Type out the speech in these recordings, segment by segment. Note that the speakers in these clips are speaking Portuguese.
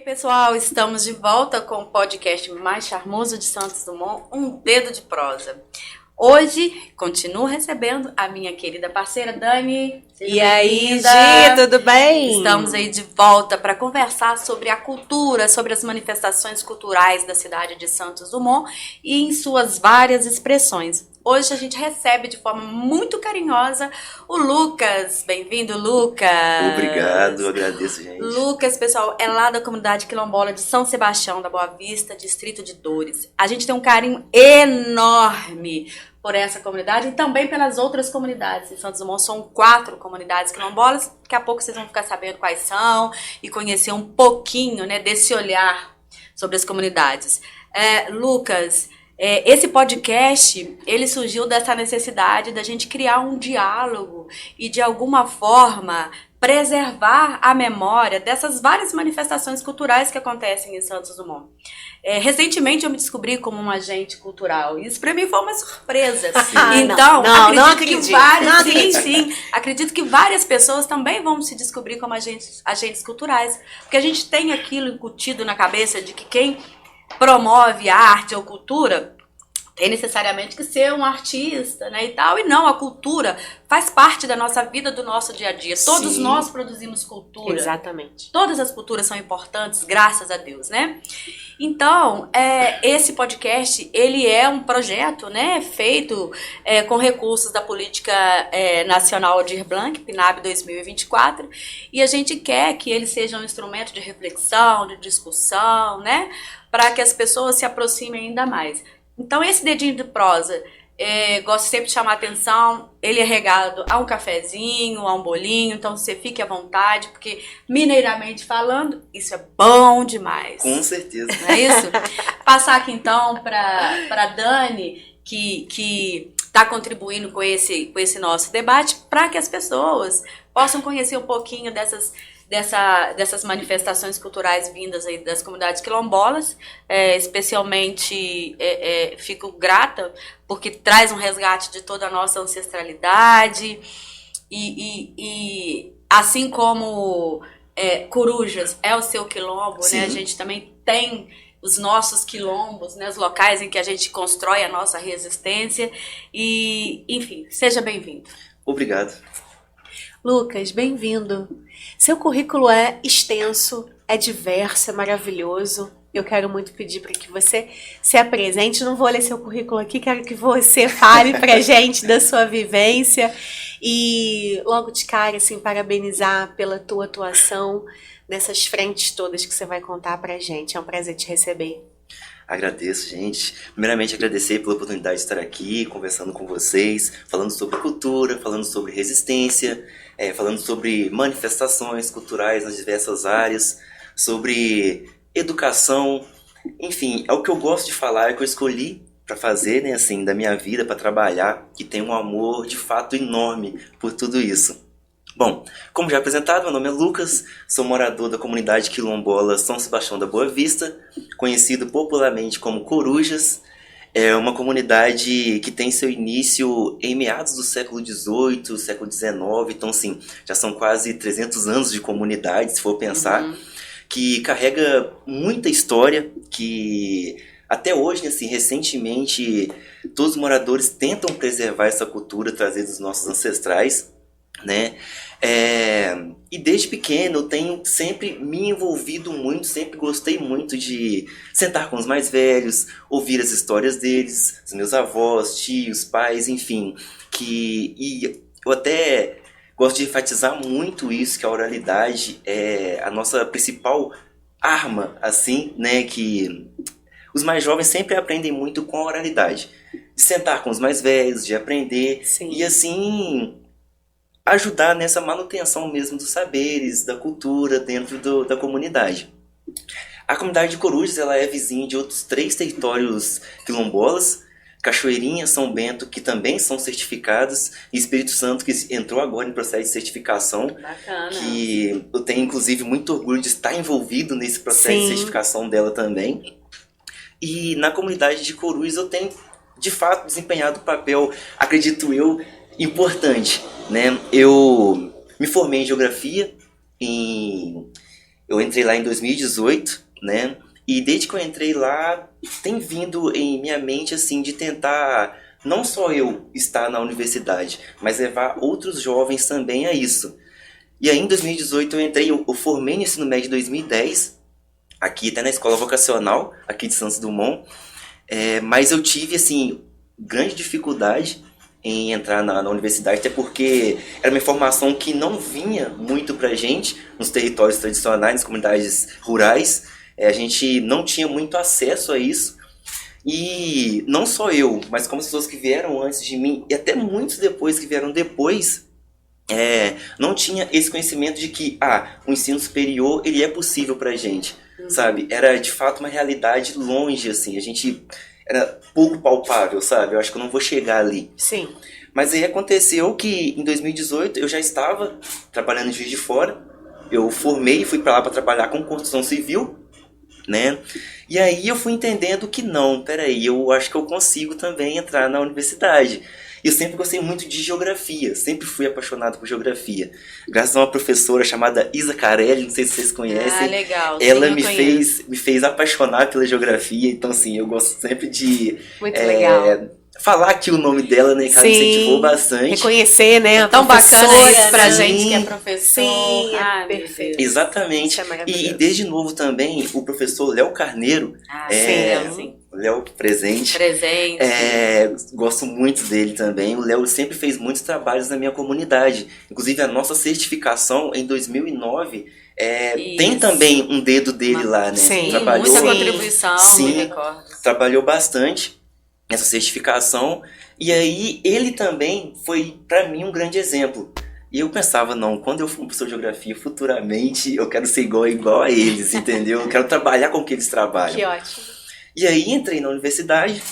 Pessoal, estamos de volta com o podcast mais charmoso de Santos Dumont, Um Dedo de Prosa. Hoje, continuo recebendo a minha querida parceira Dani. E aí, Gi, tudo bem? Estamos aí de volta para conversar sobre a cultura, sobre as manifestações culturais da cidade de Santos Dumont e em suas várias expressões. Hoje a gente recebe de forma muito carinhosa o Lucas. Bem-vindo, Lucas. Obrigado, agradeço, gente. Lucas, pessoal, é lá da comunidade quilombola de São Sebastião da Boa Vista, distrito de Dores. A gente tem um carinho enorme por essa comunidade e também pelas outras comunidades. Em Santos Dumont são 4 comunidades quilombolas. Daqui a pouco vocês vão ficar sabendo quais são e conhecer um pouquinho, né, desse olhar sobre as comunidades. Lucas, esse podcast, ele surgiu dessa necessidade da gente criar um diálogo e, de alguma forma, preservar a memória dessas várias manifestações culturais que acontecem em Santos Dumont. Recentemente eu me descobri como um agente cultural. Isso para mim foi uma surpresa. Então, não acredito. Acredito que várias pessoas também vão se descobrir como agentes culturais. Porque a gente tem aquilo incutido na cabeça de que quem promove arte ou cultura tem necessariamente que ser um artista, né, e tal, e não, a cultura faz parte da nossa vida, do nosso dia a dia. Todos Sim. Nós produzimos cultura. Exatamente. Todas as culturas são importantes, graças a Deus, né? Então, esse podcast, ele é um projeto, né, feito com recursos da Política Nacional Aldir Blanc, PNAB 2024, e a gente quer que ele seja um instrumento de reflexão, de discussão, né, para que as pessoas se aproximem ainda mais. Então, esse dedinho de prosa, gosto sempre de chamar a atenção, ele é regado a um cafezinho, a um bolinho, então você fique à vontade, porque mineiramente falando, isso é bom demais. Com certeza. Não é isso? Passar aqui então para Dani, que está contribuindo com esse nosso debate, para que as pessoas possam conhecer um pouquinho dessas manifestações culturais vindas aí das comunidades quilombolas. Especialmente fico grata porque traz um resgate de toda a nossa ancestralidade e assim como Corujas é o seu quilombo, né? A gente também tem os nossos quilombos, né? Os locais em que a gente constrói a nossa resistência e, enfim, seja bem-vindo. Obrigado. Lucas, bem-vindo. Seu currículo é extenso, é diverso, é maravilhoso. Eu quero muito pedir para que você se apresente. Não vou ler seu currículo aqui, quero que você fale pra gente da sua vivência. E logo de cara, assim, parabenizar pela tua atuação nessas frentes todas que você vai contar pra gente. É um prazer te receber. Agradeço, gente. Primeiramente, agradecer pela oportunidade de estar aqui, conversando com vocês, falando sobre cultura, falando sobre resistência, falando sobre manifestações culturais nas diversas áreas, sobre educação. Enfim, é o que eu gosto de falar, é o que eu escolhi para fazer, né, assim, da minha vida, para trabalhar, que tem um amor de fato enorme por tudo isso. Bom, como já apresentado, meu nome é Lucas, sou morador da comunidade quilombola São Sebastião da Boa Vista, conhecido popularmente como Corujas. É uma comunidade que tem seu início em meados do século XVIII, século XIX, então assim, já são quase 300 anos de comunidade, se for pensar, que carrega muita história, que até hoje, assim, recentemente, todos os moradores tentam preservar essa cultura trazida dos nossos ancestrais, né? E desde pequeno eu tenho sempre me envolvido muito, sempre gostei muito de sentar com os mais velhos, ouvir as histórias deles, os meus avós, tios, pais, enfim, e eu até gosto de enfatizar muito isso, que a oralidade é a nossa principal arma, assim, né, que os mais jovens sempre aprendem muito com a oralidade, de sentar com os mais velhos, de aprender. Sim. E assim ajudar nessa manutenção mesmo dos saberes, da cultura dentro da comunidade. A comunidade de Corujas, ela é vizinha de outros 3 territórios quilombolas, Cachoeirinha, São Bento, que também são certificados, e Espírito Santo, que entrou agora em processo de certificação. Bacana. Que eu tenho, inclusive, muito orgulho de estar envolvido nesse processo de certificação dela também. E na comunidade de Corujas eu tenho, de fato, desempenhado um papel, acredito eu, importante, né? Eu me formei em Geografia em Eu entrei lá em 2018, né? E desde que eu entrei lá, tem vindo em minha mente, assim, de tentar não só eu estar na universidade, mas levar outros jovens também a isso. E aí em 2018 eu entrei, eu formei no ensino médio em 2010, aqui até na escola vocacional, aqui de Santos Dumont. Mas eu tive, assim, grande dificuldade em entrar na universidade, até porque era uma informação que não vinha muito pra gente nos territórios tradicionais, nas comunidades rurais. A gente não tinha muito acesso a isso. E não só eu, mas como as pessoas que vieram antes de mim, e até muitos depois que vieram depois, não tinha esse conhecimento de que o ensino superior ele é possível pra gente, sabe? Era de fato uma realidade longe, assim, a gente era pouco palpável, sabe? Eu acho que eu não vou chegar ali. Sim. Mas aí aconteceu que em 2018 eu já estava trabalhando em Juiz de Fora, eu formei e fui para lá para trabalhar com construção civil, né? E aí eu fui entendendo que não, peraí, eu acho que eu consigo também entrar na universidade. Eu sempre gostei muito de geografia, sempre fui apaixonado por geografia. Graças a uma professora chamada Isa Carelli, não sei se vocês conhecem. Legal. Ela Sim, me fez apaixonar pela geografia, então assim, eu gosto sempre de Muito legal. falar aqui o nome dela, né, que ela me incentivou bastante. Reconhecer, né? É tão bacana isso pra né? gente que é professor. Sim, Meu perfeito. Deus. Exatamente. Isso é maravilhoso. E desde novo também, o professor Léo Carneiro, Sim. Léo presente, Presente. gosto muito dele também. O Léo sempre fez muitos trabalhos na minha comunidade. Inclusive a nossa certificação em 2009 tem também um dedo dele lá, né? Sim, Trabalhou, muita contribuição, sim, me recordo. trabalhou bastante nessa certificação. E aí ele também foi para mim um grande exemplo. E eu pensava, não, quando eu for um professor de geografia, futuramente eu quero ser igual a eles, entendeu? Eu quero trabalhar com o que eles trabalham. Que ótimo. E aí entrei na universidade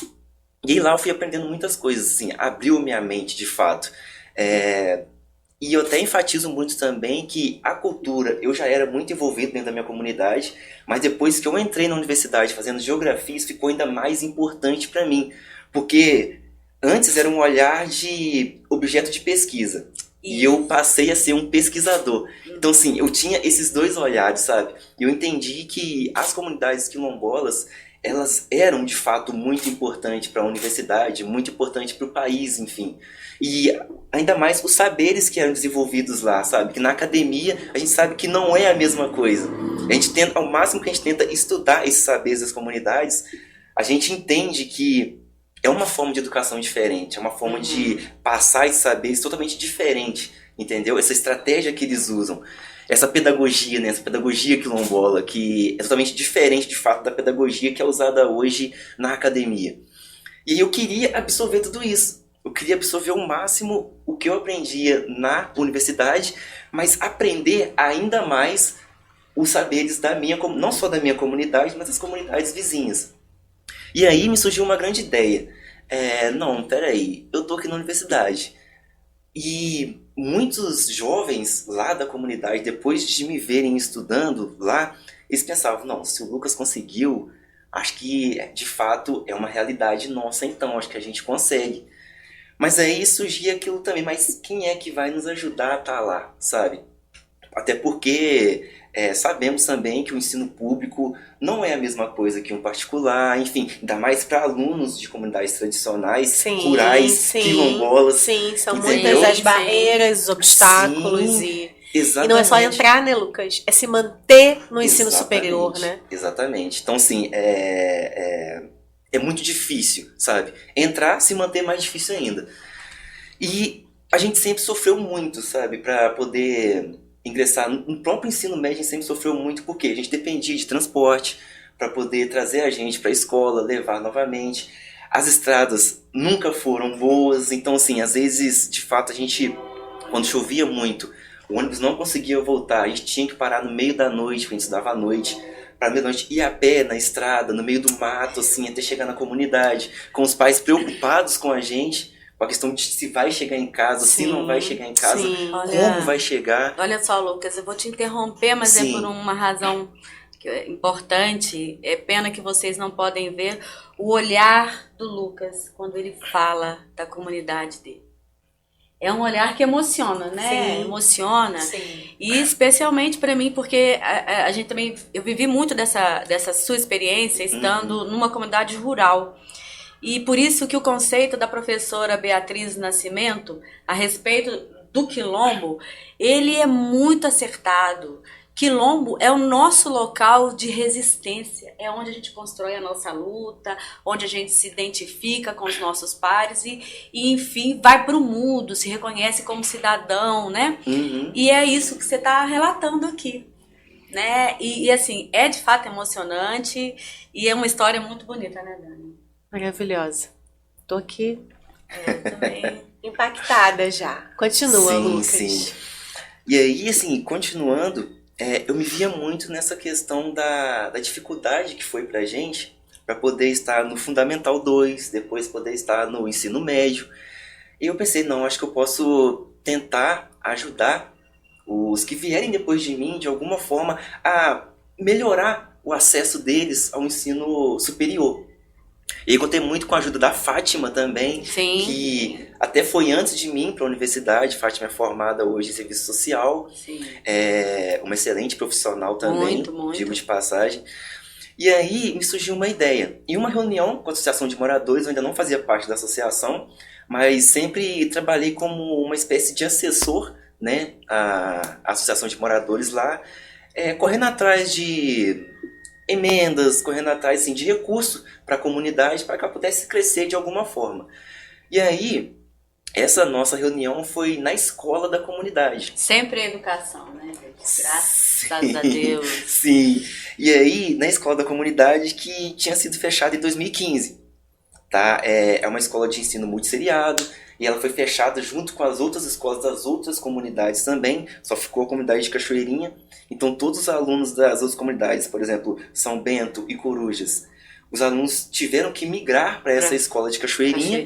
e aí lá eu fui aprendendo muitas coisas, assim, abriu minha mente de fato. E eu até enfatizo muito também que a cultura, eu já era muito envolvido dentro da minha comunidade, mas depois que eu entrei na universidade fazendo geografia, isso ficou ainda mais importante para mim, porque antes era um olhar de objeto de pesquisa. E eu passei a ser um pesquisador. Então, assim, eu tinha esses dois olhares, sabe? E eu entendi que as comunidades quilombolas, elas eram, de fato, muito importantes para a universidade, muito importantes para o país, enfim. E ainda mais os saberes que eram desenvolvidos lá, sabe? Que na academia a gente sabe que não é a mesma coisa. A gente tenta, ao máximo que a gente tenta estudar esses saberes das comunidades, a gente entende que é uma forma de educação diferente, é uma forma de passar esses saberes totalmente diferente, entendeu? Essa estratégia que eles usam, essa pedagogia, né? Essa pedagogia quilombola, que é totalmente diferente, de fato, da pedagogia que é usada hoje na academia. E eu queria absorver tudo isso. Eu queria absorver ao máximo o que eu aprendia na universidade, mas aprender ainda mais os saberes da minha, não só da minha comunidade, mas das comunidades vizinhas. E aí me surgiu uma grande ideia. Não, peraí, eu tô aqui na universidade. E muitos jovens lá da comunidade, depois de me verem estudando lá, eles pensavam, não, se o Lucas conseguiu, acho que de fato é uma realidade nossa então, acho que a gente consegue. Mas aí surgia aquilo também, mas quem é que vai nos ajudar a estar lá, sabe? Até porque sabemos também que o ensino público não é a mesma coisa que um particular, enfim, ainda mais para alunos de comunidades tradicionais, rurais, quilombolas. Sim, são entendeu? muitas as barreiras, os obstáculos e não é só Exatamente. entrar, né, Lucas? É se manter no ensino Exatamente, superior, né? Exatamente. Então, assim, é muito difícil, sabe? Entrar, se manter mais difícil ainda. E a gente sempre sofreu muito, sabe? Para poder ingressar no próprio ensino médio, a gente sempre sofreu muito, porque a gente dependia de transporte para poder trazer a gente para a escola, levar novamente. As estradas nunca foram boas, então, assim, às vezes, de fato, a gente, quando chovia muito, o ônibus não conseguia voltar, a gente tinha que parar no meio da noite, porque a gente estudava à noite, para meia-noite ir a pé na estrada, no meio do mato, assim, até chegar na comunidade, com os pais preocupados com a gente, com a questão de se vai chegar em casa, se não vai chegar em casa, como vai chegar. Olha só, Lucas, eu vou te interromper, mas é por uma razão importante. É pena que vocês não podem ver o olhar do Lucas quando ele fala da comunidade dele. é um olhar que emociona, né? Sim. Emociona. Sim. E especialmente para mim, porque a gente também, eu vivi muito dessa sua experiência estando numa comunidade rural. E por isso que o conceito da professora Beatriz Nascimento a respeito do quilombo, ele é muito acertado. Quilombo é o nosso local de resistência, é onde a gente constrói a nossa luta, onde a gente se identifica com os nossos pares e enfim, vai para o mundo, se reconhece como cidadão, né? E é isso que você está relatando aqui, né? E assim, é de fato emocionante e é uma história muito bonita, né, Dani? Maravilhosa. Tô aqui Eu também. impactada já. Continua, Sim, Lucas. sim. E aí, assim, continuando, eu me via muito nessa questão da dificuldade que foi pra gente para poder estar no Fundamental 2, depois poder estar no ensino médio. E eu pensei, não, acho que eu posso tentar ajudar os que vierem depois de mim, de alguma forma, a melhorar o acesso deles ao ensino superior. E aí contei muito com a ajuda da Fátima também, Sim. que até foi antes de mim para a universidade. Fátima é formada hoje em serviço social, Sim. é uma excelente profissional também, Muito. digo de passagem. E aí me surgiu uma ideia. Em uma reunião com a Associação de Moradores, eu ainda não fazia parte da associação, mas sempre trabalhei como uma espécie de assessor, né, à Associação de Moradores lá, correndo atrás de emendas, correndo atrás assim, de recursos para a comunidade, para que ela pudesse crescer de alguma forma. E aí, essa nossa reunião foi na escola da comunidade. Sempre a educação, né, gente? Graças Sim, a Deus. Sim. E aí, na escola da comunidade, que tinha sido fechada em 2015. Tá? É uma escola de ensino multisseriado, e ela foi fechada junto com as outras escolas das outras comunidades também, só ficou a comunidade de Cachoeirinha. Então todos os alunos das outras comunidades, por exemplo, São Bento e Corujas, os alunos tiveram que migrar para essa escola de Cachoeirinha,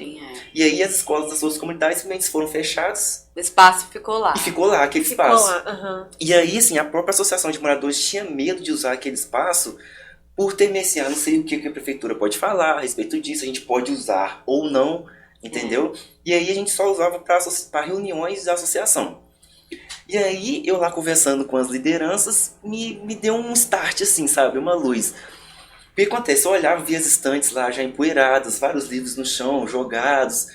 e aí as escolas das outras comunidades simplesmente foram fechadas. O espaço ficou lá. E ficou lá, aquele espaço. Lá, E aí, assim, a própria associação de moradores tinha medo de usar aquele espaço por temer, não sei o que a prefeitura pode falar a respeito disso, a gente pode usar ou não, entendeu? E aí a gente só usava para reuniões da associação. E aí, eu lá conversando com as lideranças, me deu um start, assim, sabe? Uma luz. O que acontece? Eu olhava, via as estantes lá já empoeiradas, vários livros no chão, jogados.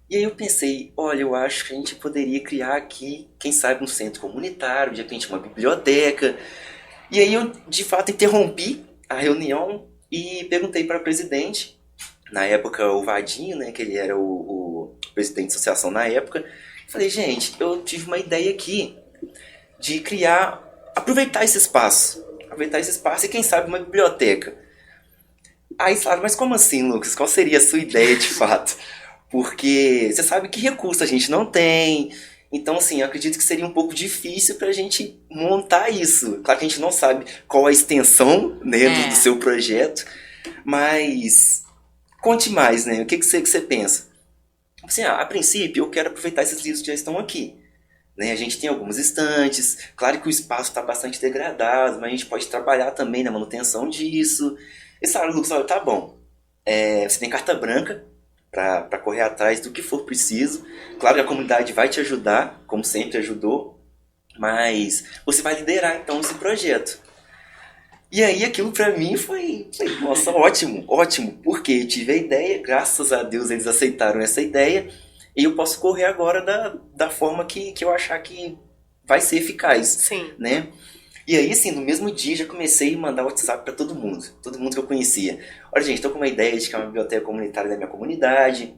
E aí eu pensei, olha, eu acho que a gente poderia criar aqui, quem sabe, um centro comunitário, de repente uma biblioteca. E aí eu, de fato, interrompi a reunião e perguntei para o presidente, na época o Vadinho, né, que ele era o presidente da associação na época. Falei, gente, eu tive uma ideia aqui de aproveitar esse espaço e quem sabe uma biblioteca. Aí falaram, mas como assim, Lucas? Qual seria a sua ideia de fato? Porque você sabe que recurso a gente não tem. Então, assim, eu acredito que seria um pouco difícil pra gente montar isso. Claro que a gente não sabe qual a extensão, né, do seu projeto, mas conte mais, né? O que você pensa? Assim, a princípio, eu quero aproveitar esses livros que já estão aqui. Né? A gente tem algumas estantes, claro que o espaço está bastante degradado, mas a gente pode trabalhar também na manutenção disso. E sabe, Lucas, olha, tá bom. Você tem carta branca para correr atrás do que for preciso. Claro que a comunidade vai te ajudar, como sempre ajudou, mas você vai liderar então esse projeto. E aí aquilo para mim foi, nossa, ótimo, porque eu tive a ideia, graças a Deus eles aceitaram essa ideia, e eu posso correr agora da forma que eu achar que vai ser eficaz. Sim. Né? E aí, assim, no mesmo dia já comecei a mandar WhatsApp para todo mundo que eu conhecia. Olha, gente, estou com uma ideia de criar uma biblioteca comunitária da minha comunidade.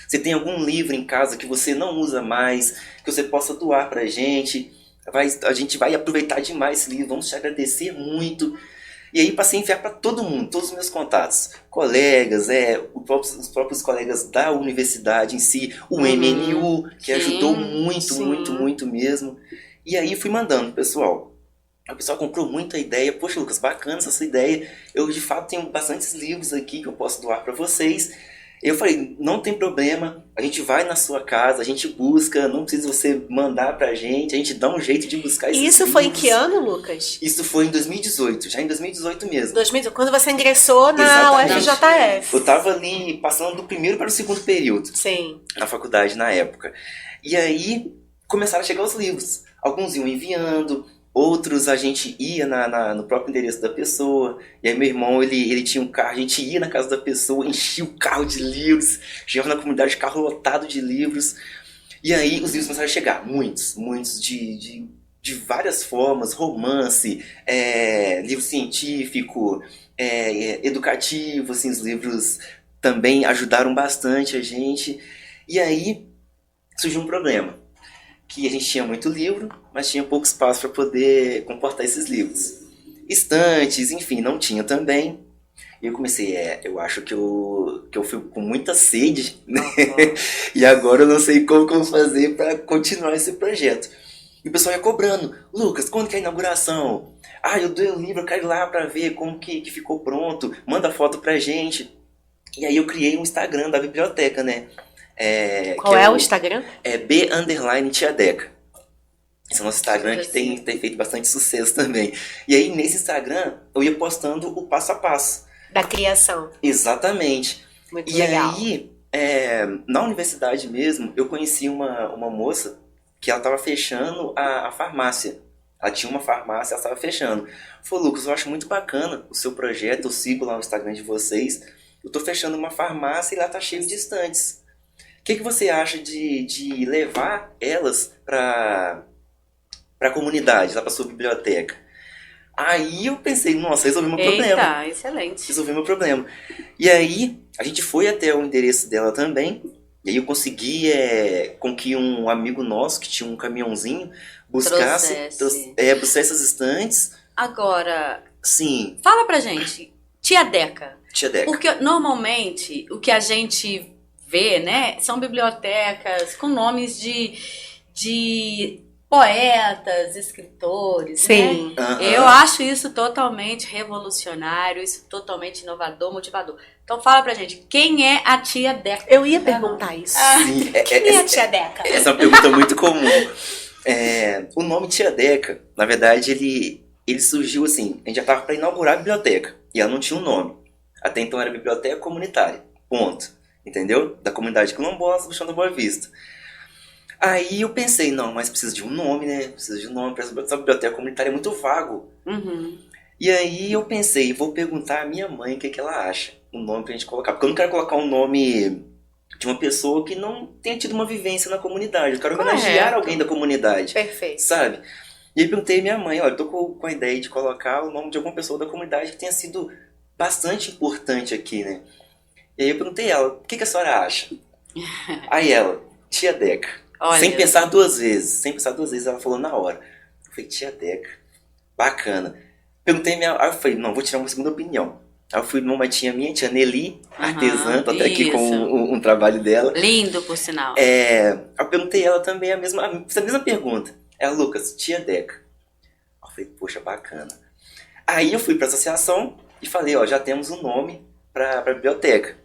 Você tem algum livro em casa que você não usa mais, que você possa doar pra gente? A gente vai aproveitar demais esse livro, vamos te agradecer muito. E aí passei a enviar para todo mundo, todos os meus contatos, colegas, os próprios colegas da universidade em si, o MNU, que ajudou muito mesmo. E aí fui mandando, pessoal. O pessoal comprou muito a ideia. Poxa, Lucas, bacana essa sua ideia. Eu, de fato, tenho bastantes livros aqui que eu posso doar para vocês. Eu falei, não tem problema, a gente vai na sua casa, a gente busca, não precisa você mandar pra gente, a gente dá um jeito de buscar esses E isso livros. foi em que ano, Lucas? Isso foi em 2018, já em 2018 mesmo. 2018, quando você ingressou na Exatamente. UFJF. Eu tava ali passando do primeiro para o segundo período Sim. na faculdade na época. E aí começaram a chegar os livros. Alguns iam enviando, outros a gente ia no próprio endereço da pessoa. E aí meu irmão, ele tinha um carro, a gente ia na casa da pessoa, enchia o carro de livros, chegava na comunidade, carro lotado de livros. E aí os livros começaram a chegar, muitos de várias formas, romance, livro científico, educativo, assim, os livros também ajudaram bastante a gente. E aí surgiu um problema, que a gente tinha muito livro, mas tinha pouco espaço para poder comportar esses livros. Estantes, enfim, não tinha também. E eu comecei, eu acho que eu fui com muita sede, né? E agora eu não sei como que eu vou fazer para continuar esse projeto. E o pessoal ia cobrando, Lucas, quando que é a inauguração? Eu dei o livro, eu quero ir lá pra ver como que ficou pronto, manda foto pra gente. E aí eu criei um Instagram da biblioteca, né? Qual é o Instagram? É B_Tia Deca. Esse é o nosso Instagram que tem feito bastante sucesso também. E aí nesse Instagram eu ia postando o passo a passo. Da criação. Exatamente. Muito legal. E aí, na universidade mesmo, eu conheci uma moça que ela estava fechando a farmácia. Ela tinha uma farmácia, ela estava fechando. Falou, Lucas, eu acho muito bacana o seu projeto, eu sigo lá no Instagram de vocês. Eu estou fechando uma farmácia e lá está cheio de estantes. O que você acha de levar elas para a comunidade, lá para sua biblioteca? Aí eu pensei, nossa, resolvi meu problema. Eita, excelente. Resolvi meu problema. E aí, a gente foi até o endereço dela também. E aí eu consegui com que um amigo nosso, que tinha um caminhãozinho, buscasse essas estantes. Agora, Sim. fala pra gente, Tia Deca. Tia Deca. Porque normalmente o que a gente vê, né, são bibliotecas com nomes de poetas, escritores, Sim. né? Eu acho isso totalmente revolucionário, isso totalmente inovador, motivador. Então fala pra gente, quem é a Tia Deca? Eu ia perguntar isso. Sim, Quem é a Tia Deca? Essa é uma pergunta muito comum. O nome Tia Deca, na verdade, ele surgiu assim, a gente já estava para inaugurar a biblioteca, e ela não tinha um nome. Até então era biblioteca comunitária, ponto. Entendeu? Da comunidade quilombola do Chão da Boa Vista. Aí eu pensei, não, mas precisa de um nome, né? Precisa de um nome, essa biblioteca comunitária é muito vago. Uhum. E aí eu pensei, vou perguntar à minha mãe o que ela acha, um nome pra gente colocar. Porque eu não quero colocar um nome de uma pessoa que não tenha tido uma vivência na comunidade. Eu quero homenagear alguém da comunidade. Perfeito. Sabe? E aí perguntei à minha mãe, olha, eu tô com a ideia de colocar o nome de alguma pessoa da comunidade que tenha sido bastante importante aqui, né? E aí eu perguntei a ela, o que a senhora acha? Aí ela, Tia Deca. Olha. Sem pensar duas vezes, ela falou na hora. Eu falei, Tia Deca, bacana. Perguntei aí eu falei, não, vou tirar uma segunda opinião. Aí eu fui numa tia minha, tia Nelly, artesã, tô até aqui com um trabalho dela. Lindo, por sinal. Eu perguntei ela também a mesma pergunta. Ela, Lucas, Tia Deca. Eu falei, poxa, bacana. Aí eu fui pra associação e falei, ó, já temos um nome pra biblioteca.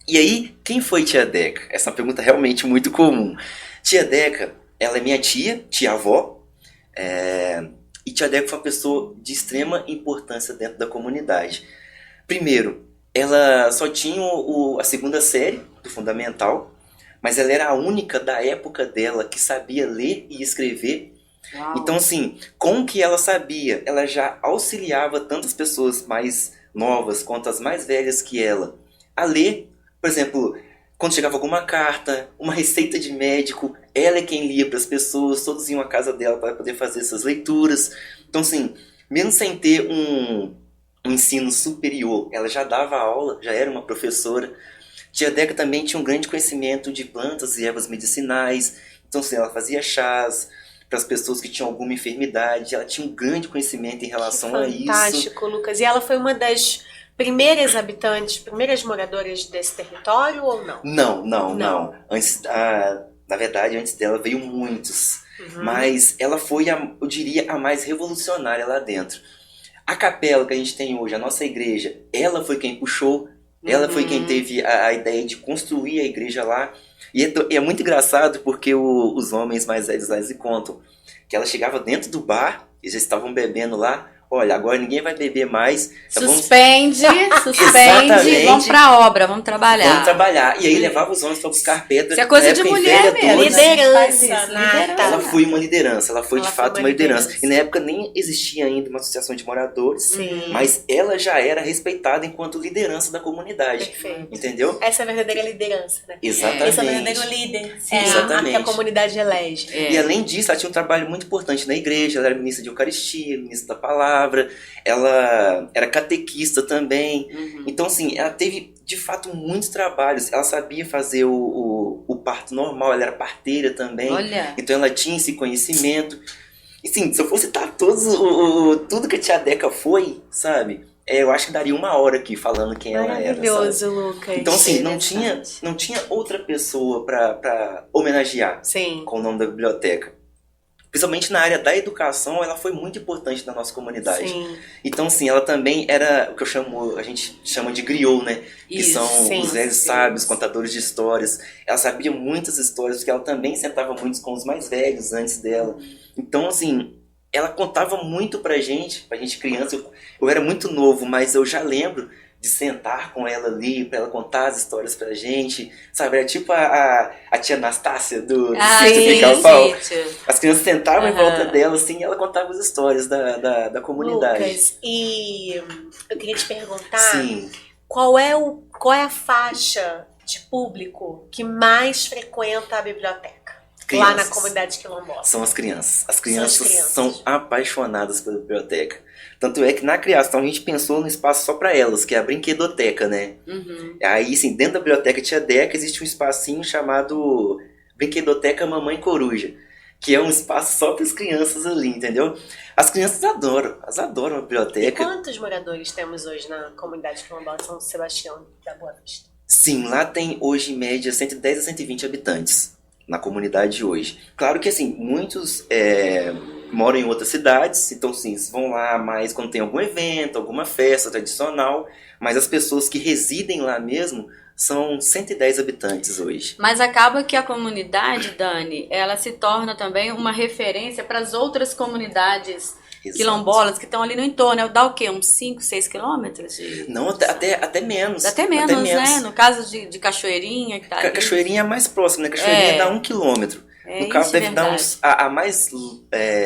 E aí, quem foi Tia Deca? Essa é uma pergunta realmente muito comum. Tia Deca, ela é minha tia-avó, e Tia Deca foi uma pessoa de extrema importância dentro da comunidade. Primeiro, ela só tinha a segunda série do Fundamental, mas ela era a única da época dela que sabia ler e escrever. Uau. Então, assim, com o que ela sabia, ela já auxiliava tantas pessoas mais novas quanto as mais velhas que ela a ler. Por exemplo, quando chegava alguma carta, uma receita de médico, ela é quem lia para as pessoas, todos iam à casa dela para poder fazer essas leituras. Então, assim, mesmo sem ter um ensino superior, ela já dava aula, já era uma professora. Tia Deca também tinha um grande conhecimento de plantas e ervas medicinais. Então, assim, ela fazia chás para as pessoas que tinham alguma enfermidade. Ela tinha um grande conhecimento em relação a isso. Fantástico, Lucas. E ela foi uma das primeiras habitantes, primeiras moradoras desse território ou não? Não. Antes, na verdade, antes dela veio muitos. Uhum. Mas ela foi, eu diria, a mais revolucionária lá dentro. A capela que a gente tem hoje, a nossa igreja, ela foi quem puxou. Ela foi quem teve a ideia de construir a igreja lá. E é muito engraçado porque os homens mais velhos lá, eles contam que ela chegava dentro do bar, eles já estavam bebendo lá. Olha, agora ninguém vai beber mais. Suspende, Exatamente. Vamos pra obra, vamos trabalhar. Vamos trabalhar. E aí levava os homens para buscar pedra. Isso é coisa de mulher mesmo. Liderança, Ela foi uma liderança, ela foi de fato uma liderança. liderança. E na época nem existia ainda uma associação de moradores, Sim. mas ela já era respeitada enquanto liderança da comunidade. Perfeito. Entendeu? Essa é a verdadeira liderança, né? Exatamente. Esse é o verdadeiro líder. Sim. É a Exatamente. que a comunidade elege. E além disso, ela tinha um trabalho muito importante na igreja, ela era ministra de Eucaristia, ministra da Palavra, ela era catequista também. Então, assim, ela teve, de fato, muitos trabalhos. Ela sabia fazer o parto normal, ela era parteira também. Olha. Então ela tinha esse conhecimento. E, sim, se eu fosse citar tudo que a tia Deca foi, sabe? Eu acho que daria 1 hora aqui falando quem ela era, sabe? Maravilhoso, Lucas. Então, assim, não Interessante. tinha outra pessoa pra homenagear Sim. com o nome da biblioteca. Principalmente na área da educação, ela foi muito importante na nossa comunidade. Sim. Então, assim, ela também era o que a gente chama de griot, né? Que Isso, são sim, os velhos sim. sábios, contadores de histórias. Ela sabia muitas histórias, porque ela também sentava muito com os mais velhos antes dela. Então, assim, ela contava muito pra gente criança. Eu era muito novo, mas eu já lembro de sentar com ela ali, pra ela contar as histórias pra gente, sabe? Era tipo a tia Anastácia do Sítio sim, Pica-Pau. Sítio. As crianças sentavam em Aham. volta dela, assim, e ela contava as histórias da comunidade. Lucas, e eu queria te perguntar Sim. qual é a faixa de público que mais frequenta a biblioteca? Lá na Crianças. comunidade quilombola. São as crianças. As São crianças as crianças. são apaixonadas pela biblioteca. Tanto é que na criação a gente pensou no espaço só para elas, que é a brinquedoteca, né? Aí, assim, dentro da biblioteca Tia Deca existe um espacinho chamado Brinquedoteca Mamãe Coruja, que é um espaço só para as crianças ali, entendeu? As crianças adoram, elas adoram a E biblioteca. quantos moradores temos hoje na comunidade quilombola de São Sebastião da Boa Vista? Sim, lá tem hoje em média 110 a 120 habitantes na comunidade hoje. Claro que assim, muitos moram em outras cidades, então sim, eles vão lá mais quando tem algum evento, alguma festa tradicional, mas as pessoas que residem lá mesmo são 110 habitantes hoje. Mas acaba que a comunidade, Dani, ela se torna também uma referência para as outras comunidades Exato. quilombolas que estão ali no entorno. Dá o quê? Uns 5, 6 quilômetros? Não, até menos. Até menos, né? No caso de Cachoeirinha, que tá ali. Cachoeirinha é mais próximo, né? Cachoeirinha É. dá 1 quilômetro. É, No caso, isso é deve dar verdade. uns. A mais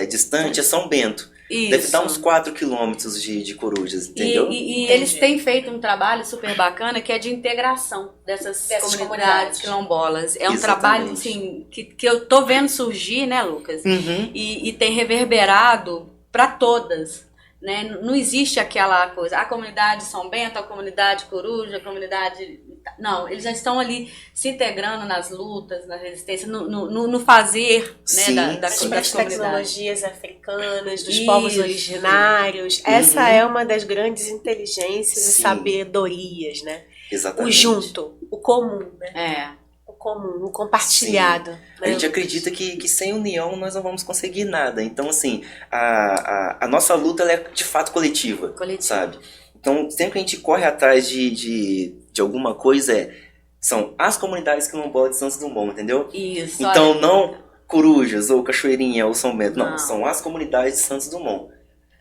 distante é São Bento. Isso. Deve dar uns 4 quilômetros de Corujas, entendeu? E eles têm feito um trabalho super bacana que é de integração dessas comunidades quilombolas. É um Exatamente. trabalho assim, que eu tô vendo surgir, né, Lucas? Uhum. E tem reverberado para todas. Né? Não existe aquela coisa, a comunidade São Bento, a comunidade Coruja, a comunidade... Não, eles já estão ali se integrando nas lutas, na resistência, no fazer, né, Sim, das sim. Das comunidades. tecnologias africanas, dos Isso. povos originários. Essa é uma das grandes inteligências e Sim. sabedorias, né? O Exatamente. junto, o comum, né? É. O comum, o compartilhado. A gente acredita que sem união nós não vamos conseguir nada. Então, assim, a nossa luta ela é de fato coletiva, Coletiva. sabe? Então, sempre que a gente corre atrás de alguma coisa, são as comunidades quilombolas de Santos Dumont, entendeu? Isso. Então, olha. não Corujas, ou Cachoeirinha, ou São Bento, não. Não. São as comunidades de Santos Dumont.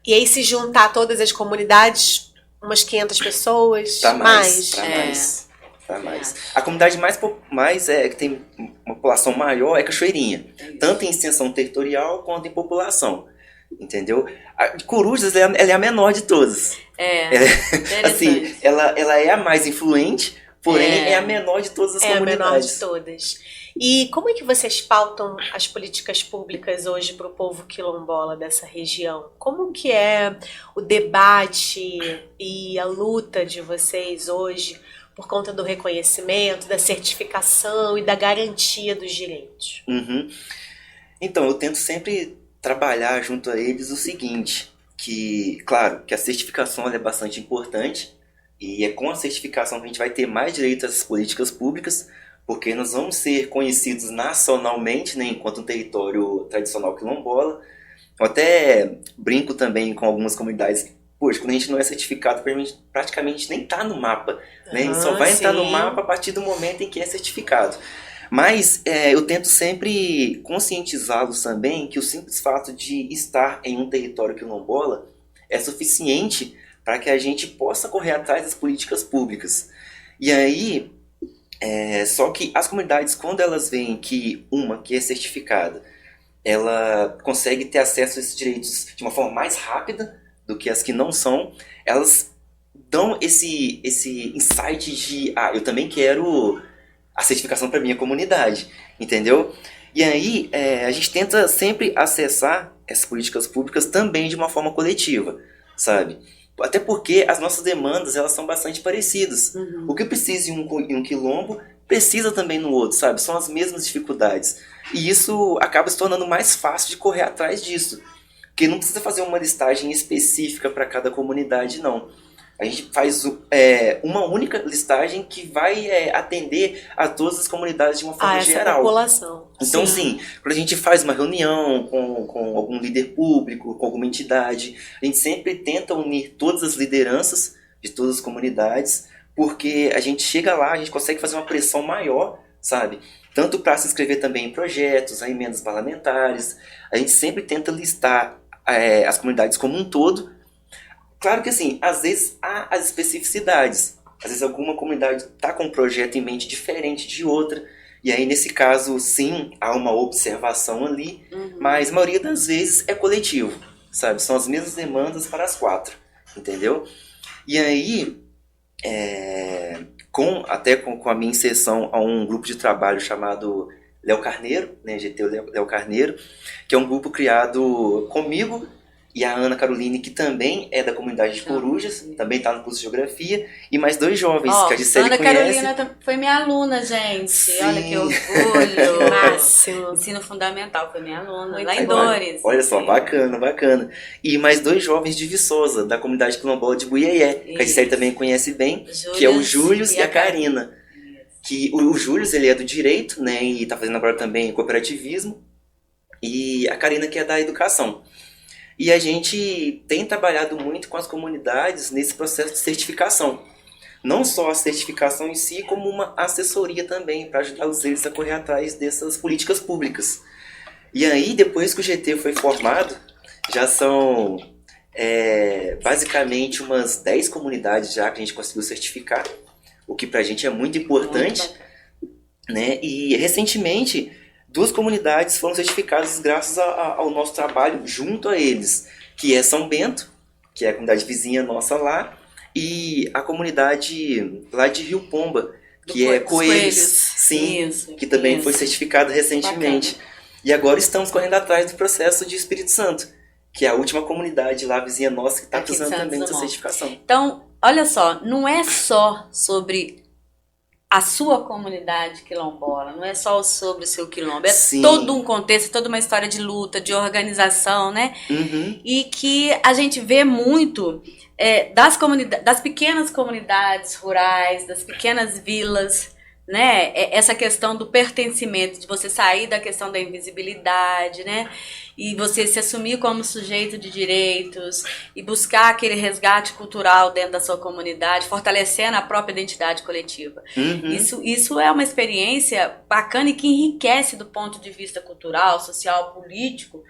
E aí, se juntar todas as comunidades, umas 500 pessoas, Pra mais. É. Pra mais. A comunidade mais que tem uma população maior é Cachoeirinha. Tanto em extensão territorial quanto em população. Entendeu? A Corujas ela é a menor de todas. Assim, Interessante. ela é a mais influente, porém é a menor de todas as É a comunidades. menor de todas. E como é que vocês pautam as políticas públicas hoje para o povo quilombola dessa região? Como que é o debate e a luta de vocês hoje por conta do reconhecimento, da certificação e da garantia dos direitos? Uhum. Então, eu tento sempre trabalhar junto a eles o seguinte, que, claro, que a certificação ela é bastante importante, e é com a certificação que a gente vai ter mais direito às políticas públicas, porque nós vamos ser conhecidos nacionalmente, né, enquanto um território tradicional quilombola. Eu até brinco também com algumas comunidades poxa, quando a gente não é certificado, praticamente nem tá no mapa, né? A gente só Ah, vai entrar no sim. mapa a partir do momento em que é certificado. Mas eu tento sempre conscientizá-los também que o simples fato de estar em um território quilombola é suficiente para que a gente possa correr atrás das políticas públicas. E aí, só que as comunidades, quando elas veem que uma que é certificada, ela consegue ter acesso a esses direitos de uma forma mais rápida do que as que não são, elas dão esse insight de, eu também quero a certificação para minha comunidade, entendeu? E aí, a gente tenta sempre acessar essas políticas públicas também de uma forma coletiva, sabe? Até porque as nossas demandas, elas são bastante parecidas. O que precisa em um quilombo, precisa também no outro, sabe? São as mesmas dificuldades. E isso acaba se tornando mais fácil de correr atrás disso. Porque não precisa fazer uma listagem específica para cada comunidade, não. A gente faz uma única listagem que vai atender a todas as comunidades de uma forma Essa geral. população. Então, Sim. sim, quando a gente faz uma reunião com algum líder público, com alguma entidade, a gente sempre tenta unir todas as lideranças de todas as comunidades, porque a gente chega lá, a gente consegue fazer uma pressão maior, sabe? Tanto para se inscrever também em projetos, em emendas parlamentares. A gente sempre tenta listar as comunidades como um todo. Claro que, assim, às vezes há as especificidades. Às vezes alguma comunidade está com um projeto em mente diferente de outra. E aí, nesse caso, sim, há uma observação ali. Mas a maioria das vezes é coletivo, sabe? São as mesmas demandas para as 4, entendeu? E aí, até com a minha inserção a um grupo de trabalho chamado Léo Carneiro, né, GT Léo Carneiro, que é um grupo criado comigo e a Ana Caroline, que também é da comunidade de Corujas, também está no curso de Geografia, e mais 2 jovens que a Gisele Ana conhece. Carolina foi minha aluna, gente. Sim. Olha que orgulho. Máximo. Ensino fundamental, foi minha aluna, Muito lá em bom. Dores. Olha só, bacana, bacana. E mais 2 jovens de Viçosa, da comunidade quilombola de Buiaié, que a Gisele também conhece bem, que é o Július e a Karina. Que o Július, ele é do direito, né, e está fazendo agora também cooperativismo, e a Karina, que é da educação. E a gente tem trabalhado muito com as comunidades nesse processo de certificação. Não só a certificação em si, como uma assessoria também, para ajudar eles a correr atrás dessas políticas públicas. E aí, depois que o GT foi formado, já são basicamente umas 10 comunidades já que a gente conseguiu certificar, o que pra gente é muito importante, né? E recentemente 2 comunidades foram certificadas graças ao nosso trabalho junto a eles, que é São Bento, que é a comunidade vizinha nossa lá, e a comunidade lá de Rio Pomba, que é Coelhos, sim, Isso, que também isso. foi certificada recentemente. Bacana. E agora estamos correndo atrás do processo de Espírito Santo, que é a última comunidade lá vizinha nossa que está Aqui em precisando Santos também dessa Dumont. certificação. Então, olha só, não é só sobre a sua comunidade quilombola, não é só sobre o seu quilombo, é Sim. todo um contexto, toda uma história de luta, de organização, né? Uhum. E que a gente vê muito das pequenas comunidades rurais, das pequenas vilas, né? Essa questão do pertencimento, de você sair da questão da invisibilidade, né? E você se assumir como sujeito de direitos e buscar aquele resgate cultural dentro da sua comunidade, fortalecendo a própria identidade coletiva. Uhum. Isso é uma experiência bacana e que enriquece do ponto de vista cultural, social, político,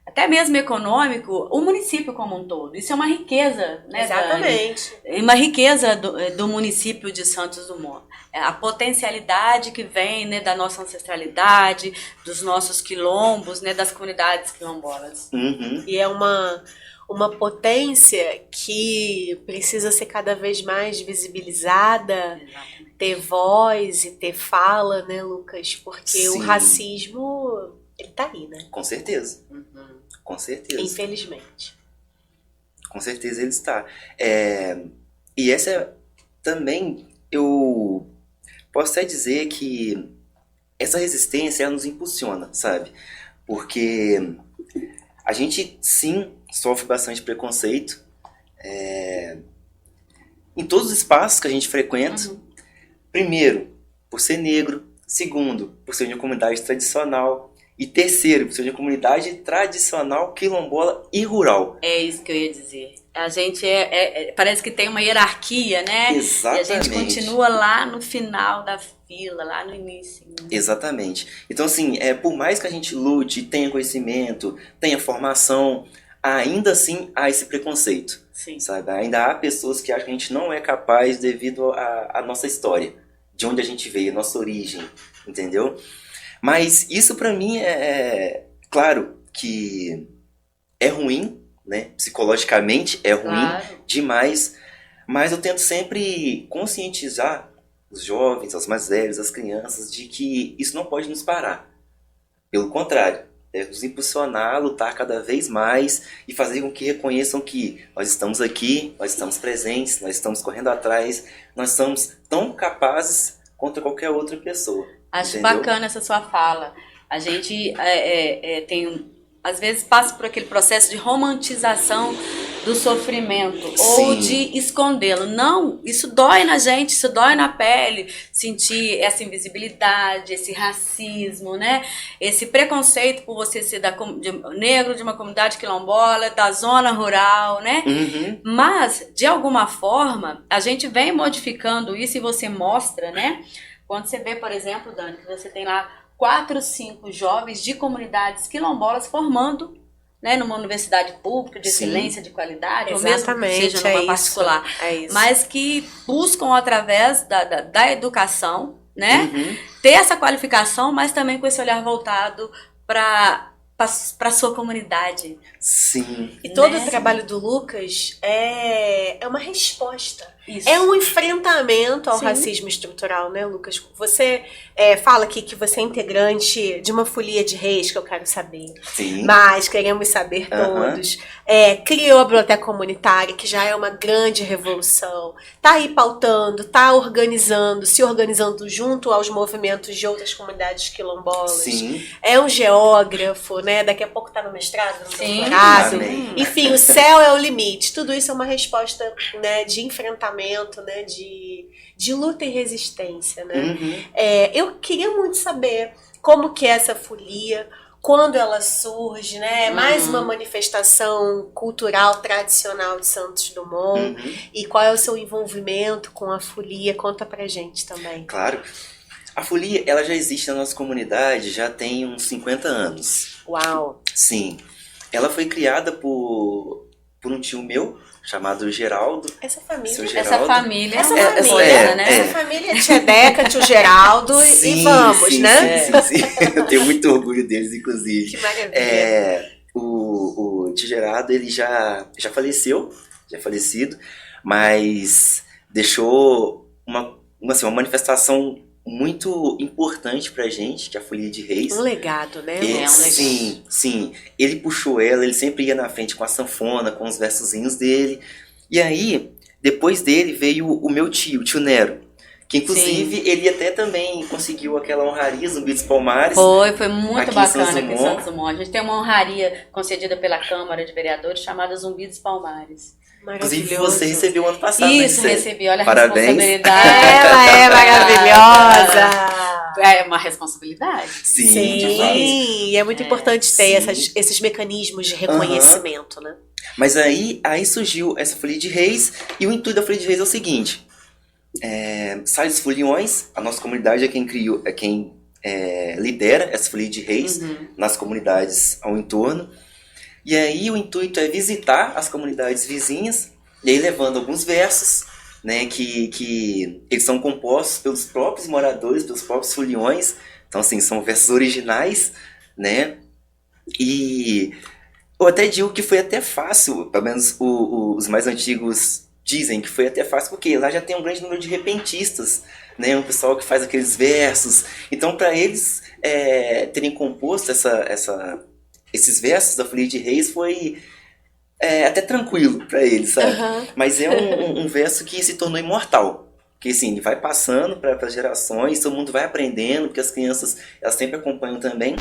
até mesmo econômico, o município como um todo. Isso é uma riqueza, né, Exatamente. Dani? Uma riqueza do município de Santos Dumont. A potencialidade que vem, né, da nossa ancestralidade, dos nossos quilombos, né, das comunidades quilombolas. Uhum. E é uma potência que precisa ser cada vez mais visibilizada, ter voz e ter fala, né, Lucas? Porque o Sim. racismo, ele tá aí, né? Com certeza. Com certeza. Infelizmente. Com certeza ele está. E essa também, eu posso até dizer que essa resistência, ela nos impulsiona, sabe? Porque a gente, sim, sofre bastante preconceito em todos os espaços que a gente frequenta. Primeiro, por ser negro. Segundo, por ser de uma comunidade tradicional. E terceiro, por ser de uma comunidade tradicional, quilombola e rural. É isso que eu ia dizer. A gente parece que tem uma hierarquia, né? Exatamente. E a gente continua lá no final da fila, lá no início. Exatamente. Então, assim, por mais que a gente lute, tenha conhecimento, tenha formação, ainda assim há esse preconceito. Sim. Sabe? Ainda há pessoas que acham que a gente não é capaz devido à nossa história, de onde a gente veio, a nossa origem, entendeu? Mas isso pra mim claro que é ruim, né? Psicologicamente é ruim Claro. demais, mas eu tento sempre conscientizar os jovens, os mais velhos, as crianças, de que isso não pode nos parar. Pelo contrário, deve nos impulsionar a lutar cada vez mais e fazer com que reconheçam que nós estamos aqui, nós estamos presentes, nós estamos correndo atrás, nós somos tão capazes quanto qualquer outra pessoa. Acho Entendeu? bacana essa sua fala. A gente às vezes passa por aquele processo de romantização do sofrimento ou Sim. de escondê-lo. Não, isso dói na gente, isso dói na pele, sentir essa invisibilidade, esse racismo, né? Esse preconceito por você ser negro, de uma comunidade quilombola, da zona rural, né? Uhum. Mas, de alguma forma, a gente vem modificando isso e você mostra, né? Quando você vê, por exemplo, Dani, que você tem lá 4, 5 jovens de comunidades quilombolas formando, né, numa universidade pública de Sim. excelência, de qualidade, Exatamente, ou mesmo seja numa particular, é isso. mas que buscam através da educação, né, Uhum. ter essa qualificação, mas também com esse olhar voltado para a sua comunidade. Sim. E todo Né? o trabalho do Lucas é uma resposta. Isso. É um enfrentamento ao Sim. racismo estrutural, né, Lucas? Você fala aqui que você é integrante de uma folia de reis, que eu quero saber. Sim. Mas queremos saber Aham. todos. Criou a biblioteca comunitária, que já é uma grande revolução. Tá aí pautando, tá organizando, se organizando junto aos movimentos de outras comunidades quilombolas. Sim. É um geógrafo, né? Daqui a pouco tá no mestrado, no Sim. doutorado. Amém. Enfim, o céu é o limite. Tudo isso é uma resposta, né, de enfrentamento, né, de luta e resistência, né? Uhum. Eu queria muito saber como que é essa folia, quando ela surge, né? Mais uma manifestação cultural tradicional de Santos Dumont. Uhum. E qual é o seu envolvimento com a folia? Conta pra gente também. Claro. A folia, ela já existe na nossa comunidade já tem uns 50 anos. Uau! Sim. Ela foi criada por um tio meu, chamado Geraldo. Essa família. Seu Essa Geraldo. família Essa é uma família, coisa, né? Essa família Tia Deca, tio Geraldo e vamos, sim, né? Sim. Eu tenho muito orgulho deles, inclusive. Que maravilha. O tio Gerardo, ele já faleceu, já é falecido, mas deixou uma manifestação muito importante pra gente, que é a Folia de Reis. Um legado, né? um legado. Sim. Ele puxou ela, ele sempre ia na frente com a sanfona, com os versozinhos dele. E aí, depois dele veio o meu tio, o tio Nero. Que inclusive ele até também conseguiu aquela honraria Zumbi dos Palmares. Foi muito Aqui em bacana Santos aqui em Dumont. Santos Dumont. A gente tem uma honraria concedida pela Câmara de Vereadores chamada Zumbi dos Palmares. Inclusive Maravilhoso. você recebeu ano passado. Isso, né? recebi. Olha a Parabéns. responsabilidade. Ela é maravilhosa! É uma responsabilidade. Sim, de fato. E é muito importante ter sim. esses mecanismos de reconhecimento, né? Mas aí surgiu essa Folia de Reis, e o intuito da Folia de Reis é o seguinte: sai dos foliões, a nossa comunidade é quem criou, lidera essa Folia de Reis nas comunidades ao entorno. E aí o intuito é visitar as comunidades vizinhas, e aí levando alguns versos, né, que eles são compostos pelos próprios moradores, pelos próprios foliões. Então, assim, são versos originais, né? E eu até digo que foi até fácil, pelo menos os mais antigos dizem que foi até fácil, porque lá já tem um grande número de repentistas, né? Um pessoal que faz aqueles versos. Então, para eles terem composto esses versos da Folia de Reis foi até tranquilo para eles, sabe? Mas é um verso que se tornou imortal. Porque assim, ele vai passando para as gerações, todo mundo vai aprendendo, porque as crianças elas sempre acompanham também.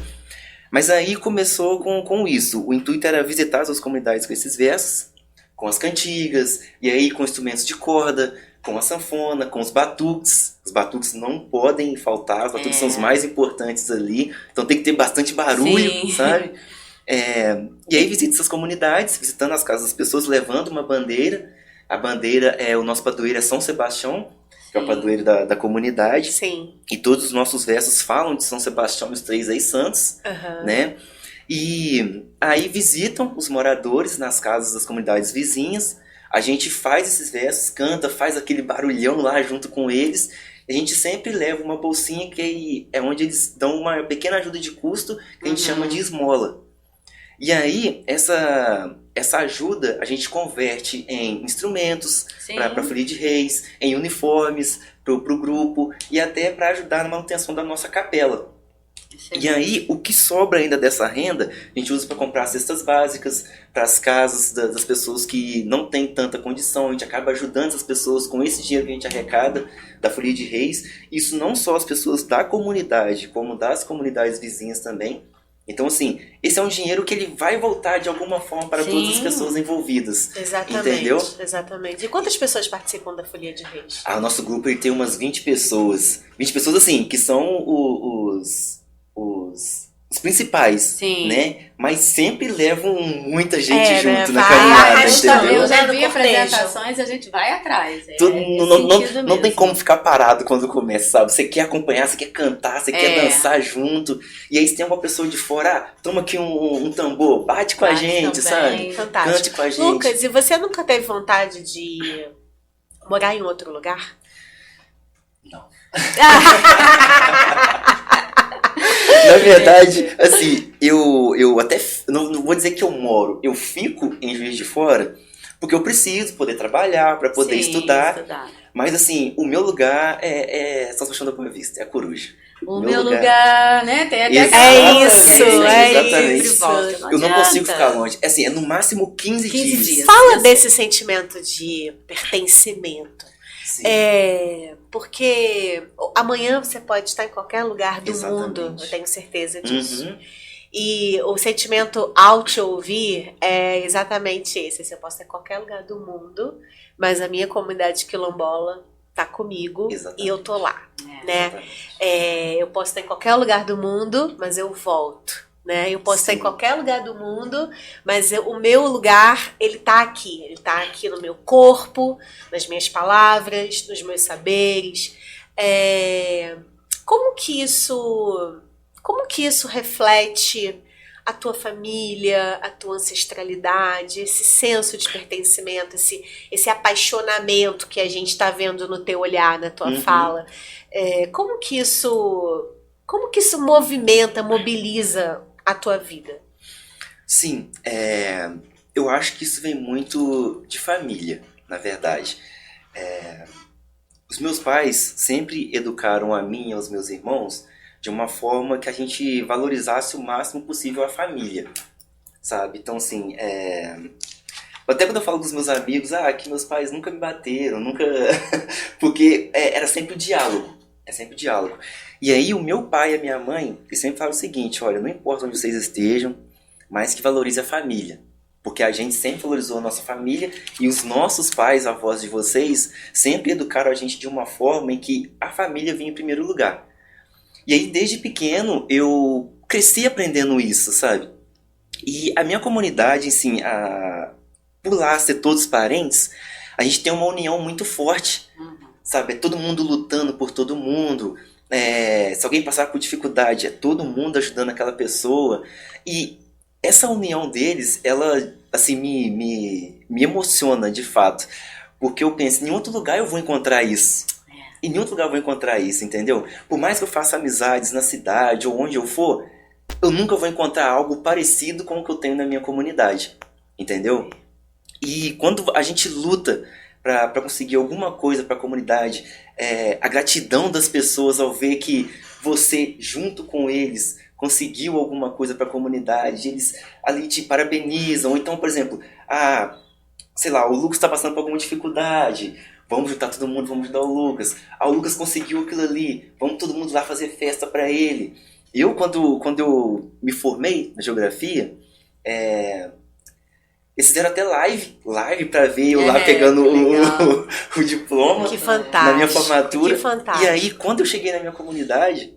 Mas aí começou com isso. O intuito era visitar as comunidades com esses versos, com as cantigas, e aí com instrumentos de corda, com a sanfona, com os batuques. Os batuques não podem faltar, os batuques são os mais importantes ali. Então tem que ter bastante barulho, Sim. sabe? E aí visita essas comunidades, visitando as casas das pessoas, levando uma bandeira. A bandeira, o nosso padroeiro é São Sebastião, que é o padroeiro da comunidade. Sim. E todos os nossos versos falam de São Sebastião e os 3 aí santos, né? E aí visitam os moradores nas casas das comunidades vizinhas. A gente faz esses versos, canta, faz aquele barulhão lá junto com eles. A gente sempre leva uma bolsinha que é onde eles dão uma pequena ajuda de custo, que a gente chama de esmola. E aí, essa ajuda a gente converte em instrumentos para a Folia de Reis, em uniformes para o grupo e até para ajudar na manutenção da nossa capela. E aí, o que sobra ainda dessa renda, a gente usa para comprar cestas básicas para as casas das pessoas que não têm tanta condição. A gente acaba ajudando essas pessoas com esse dinheiro que a gente arrecada da Folia de Reis. Isso não só as pessoas da comunidade, como das comunidades vizinhas também. Então, assim, esse é um dinheiro que ele vai voltar de alguma forma para todas as pessoas envolvidas. Exatamente, entendeu? Exatamente. E quantas pessoas participam da Folia de Reis? O nosso grupo ele tem umas 20 pessoas. 20 pessoas, assim, que são os principais, né? Mas sempre levam muita gente junto na caminhada, entendeu? Eu já vi apresentações e a gente vai atrás. Não tem como ficar parado quando começa, sabe? Você quer acompanhar, você quer cantar, você quer dançar junto. E aí se tem uma pessoa de fora, toma aqui um tambor, bate com a gente, sabe? Fantástico. Cante com a gente. Lucas, e você nunca teve vontade de morar em outro lugar? Não. Na verdade, assim, eu até não vou dizer que eu moro, eu fico em Juiz de Fora porque eu preciso poder trabalhar, para poder estudar. Mas assim, o meu lugar é São Sebastião da Boa Vista, é a Coruja. O meu lugar, né? Tem até isso. Eu não consigo ficar longe. Assim, é no máximo 15 dias. Fala desse sentimento de pertencimento. Porque amanhã você pode estar em qualquer lugar do mundo, eu tenho certeza disso. E o sentimento ao te ouvir é exatamente esse. Eu posso estar em qualquer lugar do mundo, mas a minha comunidade quilombola tá comigo e eu tô lá, né? Eu posso estar em qualquer lugar do mundo, mas eu volto. Né? Eu posso estar em qualquer lugar do mundo, mas o meu lugar, ele tá aqui no meu corpo, nas minhas palavras, nos meus saberes. Como que isso reflete a tua família, a tua ancestralidade, esse senso de pertencimento, esse apaixonamento que a gente está vendo no teu olhar, na tua fala? Como que isso movimenta, mobiliza a tua vida? Sim, eu acho que isso vem muito de família, na verdade. Os meus pais sempre educaram a mim e aos meus irmãos de uma forma que a gente valorizasse o máximo possível a família, sabe? Então, assim, até quando eu falo com os meus amigos, que meus pais nunca me bateram, nunca... Porque era sempre o diálogo, E aí o meu pai e a minha mãe, eles sempre falam o seguinte: olha, não importa onde vocês estejam, mas que valorize a família. Porque a gente sempre valorizou a nossa família e os nossos pais, avós de vocês, sempre educaram a gente de uma forma em que a família vinha em primeiro lugar. E aí desde pequeno eu cresci aprendendo isso, sabe? E a minha comunidade, assim, por lá ser todos parentes, a gente tem uma união muito forte, sabe? É todo mundo lutando por todo mundo. Se alguém passar por dificuldade, é todo mundo ajudando aquela pessoa. E essa união deles, ela assim, me emociona de fato. Porque eu penso, em nenhum outro lugar eu vou encontrar isso. Em nenhum outro lugar eu vou encontrar isso, entendeu? Por mais que eu faça amizades na cidade ou onde eu for, eu nunca vou encontrar algo parecido com o que eu tenho na minha comunidade. Entendeu? E quando a gente luta para conseguir alguma coisa para a comunidade, a gratidão das pessoas ao ver que você, junto com eles, conseguiu alguma coisa para a comunidade, eles ali te parabenizam. Ou então, por exemplo, sei lá, o Lucas está passando por alguma dificuldade, vamos juntar todo mundo, vamos ajudar o Lucas. O Lucas conseguiu aquilo ali, vamos todo mundo lá fazer festa para ele. Eu, quando eu me formei na geografia, eles fizeram até live pra ver eu lá pegando o diploma. Que fantástico. Na minha formatura. Que fantástico. E aí, quando eu cheguei na minha comunidade,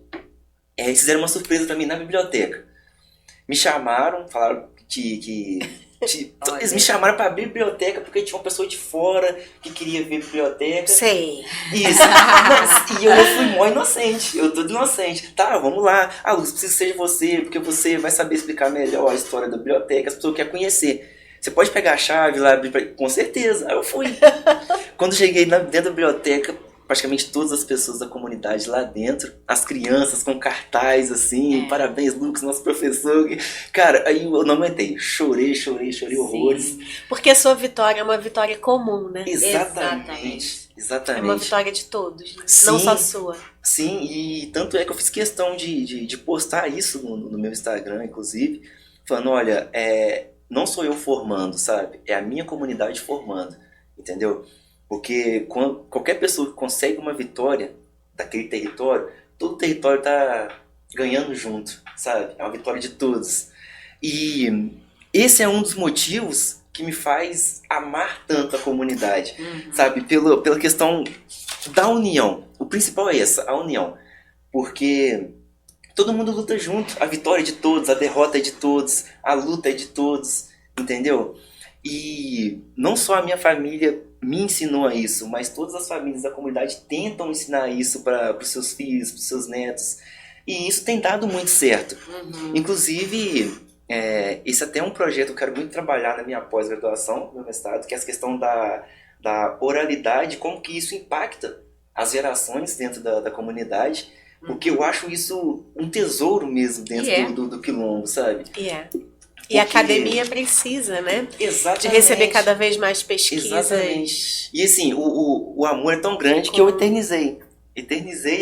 eles fizeram uma surpresa pra mim na biblioteca. me chamaram, falaram eles me chamaram para abrir biblioteca porque tinha uma pessoa de fora que queria ver biblioteca. Sei. Isso. E eu fui mó inocente. Eu todo inocente. Tá, vamos lá. Luz, preciso que seja você, porque você vai saber explicar melhor a história da biblioteca, as pessoas querem conhecer. Você pode pegar a chave lá, abrir, com certeza. Aí eu fui. Quando cheguei dentro da biblioteca, praticamente todas as pessoas da comunidade lá dentro, as crianças com cartaz assim, parabéns Lucas, nosso professor. Cara, aí eu não aguentei, chorei horrores. Porque a sua vitória é uma vitória comum, né? Exatamente. É uma vitória de todos, né? Sim, não só sua. Sim, e tanto é que eu fiz questão de postar isso no meu Instagram, inclusive, falando, olha, não sou eu formando, sabe? É a minha comunidade formando, entendeu? Porque qualquer pessoa que consegue uma vitória daquele território, todo o território tá ganhando junto, sabe? É uma vitória de todos. E esse é um dos motivos que me faz amar tanto a comunidade, sabe? Pela questão da união. O principal é essa, a união. Porque todo mundo luta junto. A vitória é de todos, a derrota é de todos, a luta é de todos, entendeu? E não só a minha família me ensinou a isso, mas todas as famílias da comunidade tentam ensinar isso para os seus filhos, para os seus netos. E isso tem dado muito certo. Inclusive, esse até é um projeto que eu quero muito trabalhar na minha pós-graduação, no meu mestrado, que é essa questão da oralidade, como que isso impacta as gerações dentro da comunidade. Porque eu acho isso um tesouro mesmo dentro do quilombo, sabe? E a academia precisa, né? Exatamente. De receber cada vez mais pesquisas. Exatamente. E assim, o amor é tão grande que eu eternizei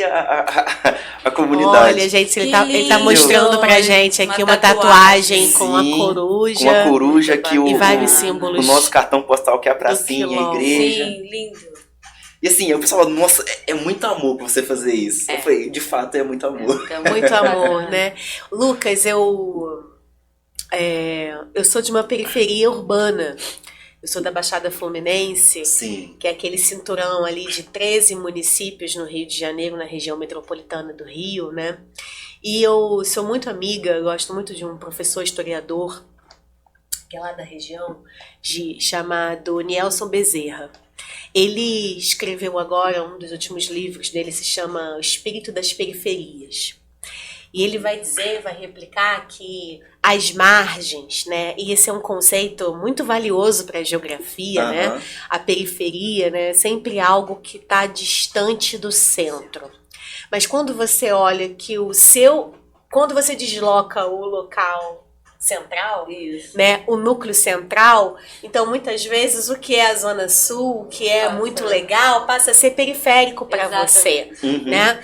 a comunidade. Olha, gente, ele tá mostrando pra gente aqui uma tatuagem com a coruja. Com a coruja que e vários símbolos. O nosso cartão postal, que é a pracinha, a igreja. Sim, lindo. E assim, o pessoal fala, nossa, é muito amor pra você fazer isso. Eu falei, de fato, é muito amor. Muito amor, né? Lucas, eu sou de uma periferia urbana. Eu sou da Baixada Fluminense, Sim. que é aquele cinturão ali de 13 municípios no Rio de Janeiro, na região metropolitana do Rio, né? E eu sou muito amiga, gosto muito de um professor historiador, que é lá da região, chamado Nielson Bezerra. Ele escreveu agora, um dos últimos livros dele se chama O Espírito das Periferias. E ele vai replicar que as margens, né? E esse é um conceito muito valioso para a geografia, né? A periferia, né? Sempre algo que está distante do centro. Mas quando você olha que quando você desloca o local central, né? O núcleo central, então muitas vezes o que é a Zona Sul, o que é muito legal, passa a ser periférico para você, né?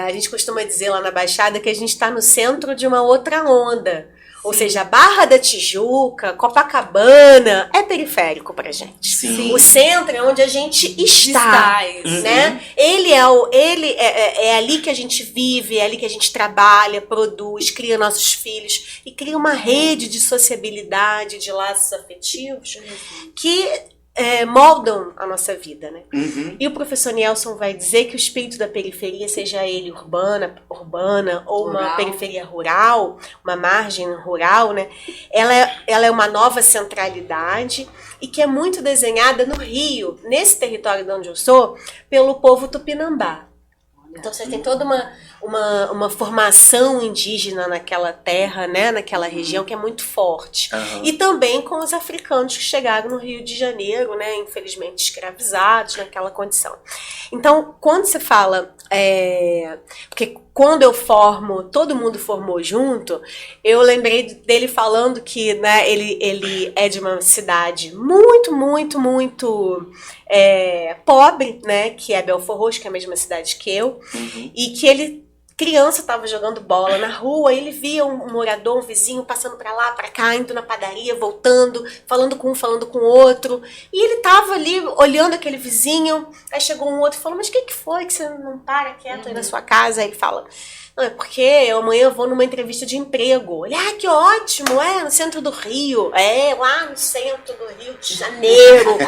A gente costuma dizer lá na Baixada que a gente está no centro de uma outra onda. Ou seja, a Barra da Tijuca, Copacabana, é periférico pra gente. Sim. O centro é onde a gente está, né? Ele é ali que a gente vive, é ali que a gente trabalha, produz, cria nossos filhos e cria uma rede de sociabilidade, de laços afetivos que moldam a nossa vida, né? E o professor Nielson vai dizer que o espírito da periferia, seja ele urbana ou uma periferia rural, uma margem rural, né? Ela é uma nova centralidade e que é muito desenhada no Rio, nesse território de onde eu sou, pelo povo tupinambá. Então você tem toda uma formação indígena naquela terra, né, naquela região que é muito forte. E também com os africanos que chegaram no Rio de Janeiro, né, infelizmente escravizados naquela condição. Então, quando você fala... porque quando eu formo, todo mundo formou junto, eu lembrei dele falando que, né, ele é de uma cidade muito, muito, muito pobre, né, que é Belford Roxo, que é a mesma cidade que eu, e que ele, criança, estava jogando bola na rua, ele via um morador, um vizinho, passando pra lá, pra cá, indo na padaria, voltando, falando com um, falando com o outro, e ele tava ali olhando aquele vizinho, aí chegou um outro e falou, mas o que foi que você não para quieto aí na sua casa? Aí ele fala, não, é porque amanhã eu vou numa entrevista de emprego. Ele, que ótimo, no centro do Rio, lá no centro do Rio de Janeiro,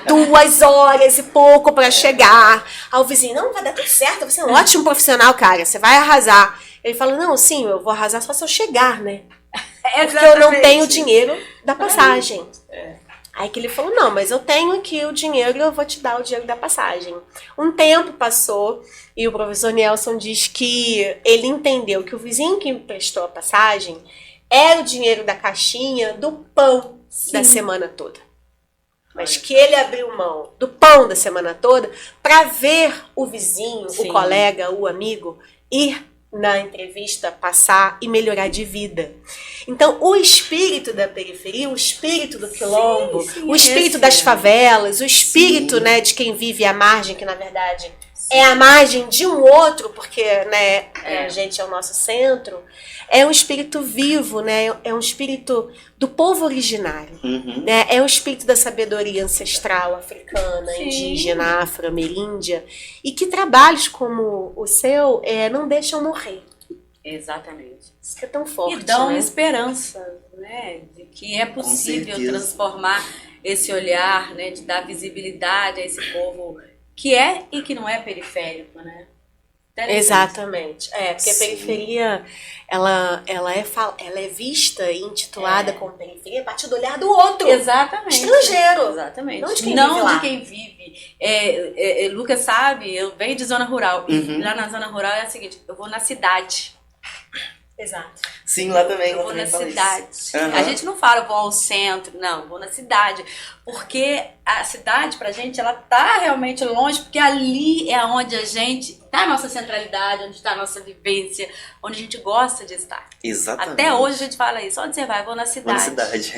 2 horas e pouco pra chegar. Aí o vizinho, não, vai dar tudo certo, você é um ótimo profissional, cara, você vai arrasar. Ele fala, não, sim, eu vou arrasar só se eu chegar, né? Porque eu não tenho dinheiro da passagem. Aí que ele falou, não, mas eu tenho aqui o dinheiro e eu vou te dar o dinheiro da passagem. Um tempo passou e o professor Nelson diz que ele entendeu que o vizinho que emprestou a passagem era o dinheiro da caixinha do pão da semana toda. Mas que ele abriu mão do pão da semana toda para ver o vizinho, o colega, o amigo ir na entrevista, passar e melhorar de vida. Então, o espírito da periferia, o espírito do quilombo, o espírito das favelas, o espírito, né, de quem vive à margem, que na verdade é a margem de um outro, porque, né, a gente é o nosso centro, é um espírito vivo, né, é um espírito do povo originário, né, é o espírito da sabedoria ancestral africana, indígena, afro-ameríndia, e que trabalhos como o seu não deixam morrer. Exatamente. Isso que é tão forte, e dão né? esperança, né, de que é possível transformar esse olhar, né, de dar visibilidade a esse povo que é e que não é periférico, né? Exatamente. Porque a periferia, ela é vista e intitulada como periferia a partir do olhar do outro. Exatamente. Estrangeiro. Exatamente. Não de quem não vive lá. de quem vive. Lucas sabe, eu venho de zona rural. E lá na zona rural é o seguinte, eu vou na cidade. Exato. Sim, lá também. Eu vou na cidade. Uhum. A gente não fala, eu vou ao centro, não, eu vou na cidade. Porque a cidade, pra gente, ela tá realmente longe, porque ali é onde a gente, tá a nossa centralidade, onde está a nossa vivência, onde a gente gosta de estar. Exatamente. Até hoje a gente fala isso, onde você vai? Eu vou na cidade. Vou na cidade,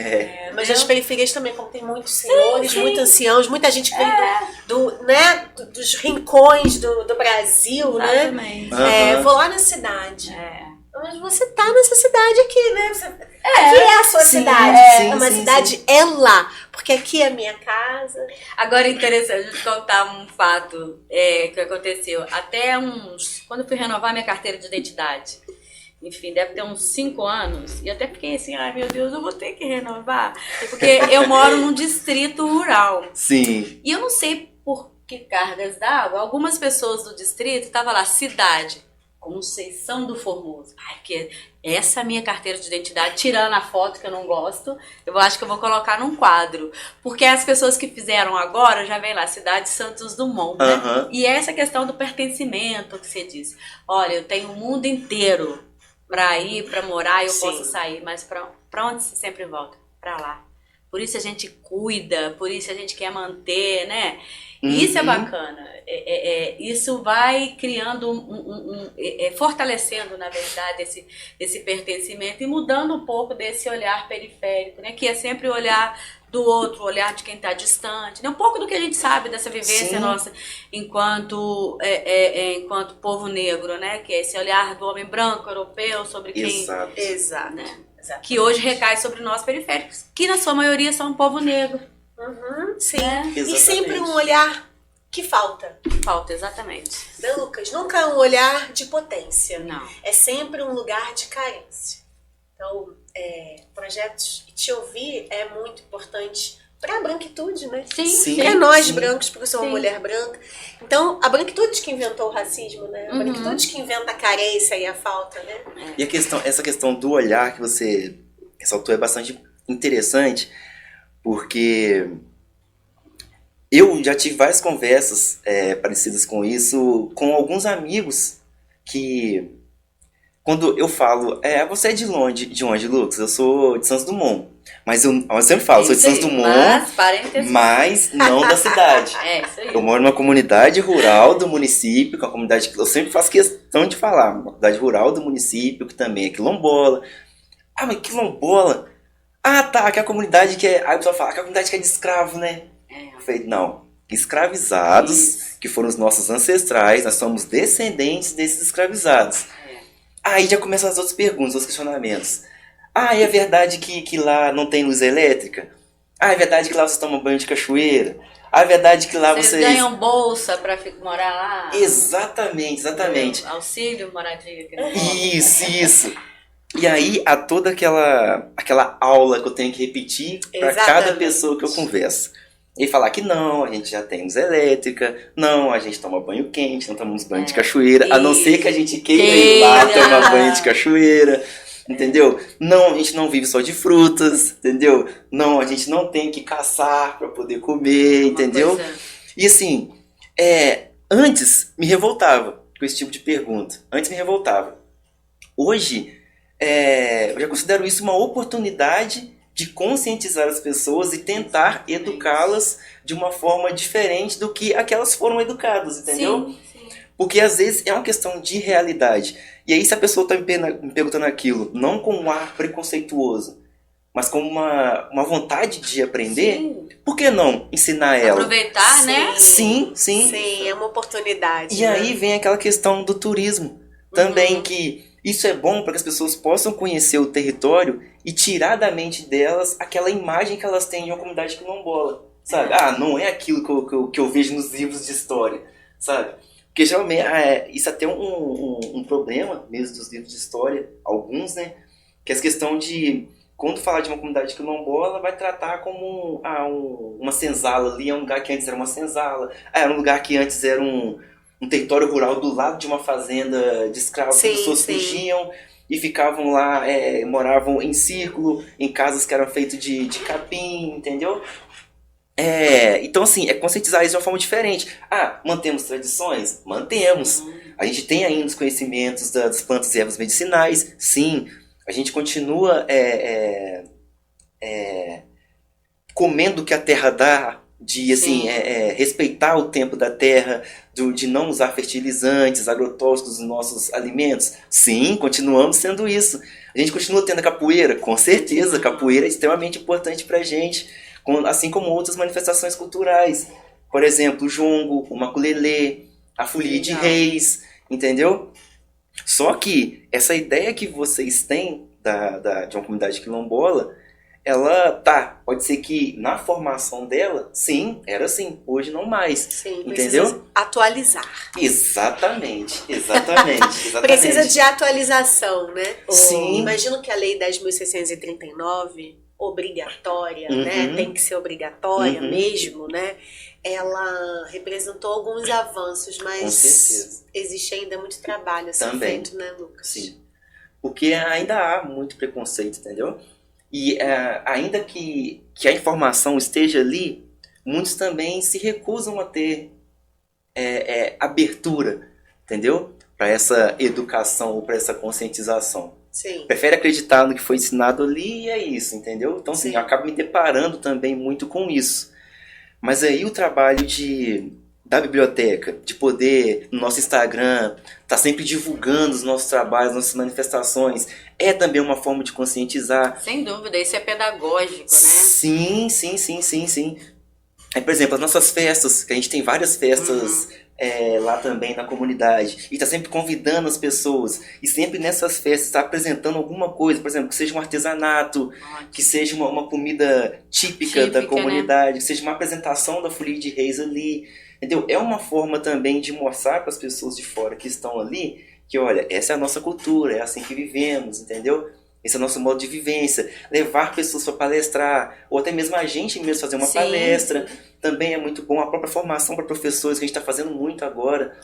mas as periferias também, como tem muitos senhores, muitos anciãos, muita gente que vem dos rincões do Brasil, exatamente. né? Vou lá na cidade. Mas você tá nessa cidade aqui, né? Aqui é a sua cidade. Uma cidade é lá. Porque aqui é a minha casa. Agora é interessante a gente contar um fato que aconteceu. Quando eu fui renovar minha carteira de identidade, enfim, deve ter uns 5 anos, e eu até fiquei assim, ai meu Deus, eu vou ter que renovar. Porque eu moro num distrito rural. Sim. E eu não sei por que cargas d'água, algumas pessoas do distrito estavam lá, cidade. Conceição do Formoso. Ai, porque essa é a minha carteira de identidade, tirando a foto que eu não gosto, eu acho que eu vou colocar num quadro. Porque as pessoas que fizeram agora, já vem lá, Cidade Santos Dumont, né? E essa questão do pertencimento que você disse. Olha, eu tenho o mundo inteiro pra ir, pra morar, eu posso sair, mas pra onde você sempre volta? Pra lá. Por isso a gente cuida, por isso a gente quer manter, né? Isso é bacana. Isso vai criando fortalecendo, na verdade, esse pertencimento e mudando um pouco desse olhar periférico, né? Que é sempre o olhar do outro, o olhar de quem está distante, né? Um pouco do que a gente sabe dessa vivência nossa enquanto povo negro, né? Que é esse olhar do homem branco, europeu, sobre quem... Exato. Né? Que hoje recai sobre nós periféricos, que na sua maioria são um povo negro. Sim. Né? E sempre um olhar que falta. Falta, exatamente. Né, Lucas? Nunca é um olhar de potência. Não. É sempre um lugar de carência. Então, projetos e te ouvir é muito importante para a branquitude, né? Sim. Para nós brancos, porque eu sou uma mulher branca. Então, a branquitude que inventou o racismo, né? A branquitude que inventa a carência e a falta, né? E essa questão do olhar que você ressaltou é bastante interessante, porque eu já tive várias conversas parecidas com isso com alguns amigos que, quando eu falo, você é de onde, Lucas? Eu sou de Santos Dumont. Mas eu sempre falo, sou de Santos Dumont, mas não da cidade. Isso aí. Eu moro numa comunidade rural do município, que é uma comunidade que eu sempre faço questão de falar, uma comunidade rural do município, que também é quilombola. Ah, mas quilombola? Ah, tá, que é a comunidade que é... Aí a pessoa fala, que é a comunidade que é de escravo, né? Eu falei, não, escravizados, que foram os nossos ancestrais, nós somos descendentes desses escravizados. Aí já começam as outras perguntas, os questionamentos. Ah, é verdade que lá não tem luz elétrica? Ah, é verdade que lá vocês tomam banho de cachoeira? Ah, é verdade que lá vocês... ganham bolsa pra morar lá? Exatamente. Auxílio, moradia. Isso. E aí, há toda aquela aula que eu tenho que repetir para cada pessoa que eu converso. E falar que não, a gente já tem luz elétrica, não, a gente toma banho quente, não tomamos banho de cachoeira, a não ser que a gente queira ir lá tomar banho de cachoeira. entendeu? Não, a gente não vive só de frutas, entendeu? Não, a gente não tem que caçar para poder comer, entendeu? E assim, antes me revoltava com esse tipo de pergunta. Antes me revoltava. Hoje, eu já considero isso uma oportunidade de conscientizar as pessoas e tentar educá-las de uma forma diferente do que aquelas foram educadas, entendeu? Sim. Porque às vezes é uma questão de realidade. E aí se a pessoa está me perguntando aquilo, não com um ar preconceituoso, mas com uma vontade de aprender, Sim. por que não ensinar ela? Aproveitar, né? Sim. Sim, é uma oportunidade. E aí vem aquela questão do turismo também, que isso é bom para que as pessoas possam conhecer o território e tirar da mente delas aquela imagem que elas têm de uma comunidade quilombola, sabe? Não é aquilo que eu vejo nos livros de história, sabe? Porque geralmente isso é até um problema mesmo dos livros de história, alguns, né? Que é essa questão de, quando falar de uma comunidade quilombola, vai tratar como uma senzala ali, é um lugar que antes era uma senzala, era um lugar que antes era um território rural do lado de uma fazenda de escravos, que as pessoas fugiam e ficavam lá, moravam em círculo, em casas que eram feitas de capim, entendeu? Então assim, conscientizar isso de uma forma diferente. Mantemos tradições? Mantemos. A gente tem ainda os conhecimentos das plantas e ervas medicinais, sim. A gente continua comendo o que a terra dá, de assim, respeitar o tempo da terra, de não usar fertilizantes, agrotóxicos nos nossos alimentos. Sim, continuamos sendo isso. A gente continua tendo a capoeira, com certeza. A capoeira é extremamente importante pra gente, assim como outras manifestações culturais. Por exemplo, o jongo, o maculelê, a folia de reis, entendeu? Só que essa ideia que vocês têm de uma comunidade quilombola, ela pode ser que na formação dela, sim, era assim, hoje não mais. Sim, entendeu? Precisa atualizar. Exatamente. Precisa de atualização, né? Sim. Imagino que a Lei 10.639, obrigatória, né? Tem que ser obrigatória mesmo, né? Ela representou alguns avanços, mas existe ainda muito trabalho a ser feito, né, Lucas? Sim. Porque ainda há muito preconceito, entendeu? E ainda que a informação esteja ali, muitos também se recusam a ter abertura, entendeu? Para essa educação ou para essa conscientização. Sim. Prefere acreditar no que foi ensinado ali e é isso, entendeu? Então, assim, eu acabo me deparando também muito com isso. Mas aí o trabalho da biblioteca, de poder, no nosso Instagram, tá sempre divulgando os nossos trabalhos, nossas manifestações, é também uma forma de conscientizar. Sem dúvida, isso é pedagógico, né? Sim. Por exemplo, as nossas festas, que a gente tem várias festas lá também na comunidade, e está sempre convidando as pessoas, e sempre nessas festas está apresentando alguma coisa, por exemplo, que seja um artesanato, que seja uma comida típica da comunidade, que seja uma apresentação da folia de reis ali, entendeu? É uma forma também de mostrar para as pessoas de fora que estão ali, que olha, essa é a nossa cultura, é assim que vivemos, entendeu? Esse é o nosso modo de vivência. Levar pessoas para palestrar, ou até mesmo a gente mesmo fazer uma palestra, também é muito bom. A própria formação para professores, que a gente está fazendo muito agora.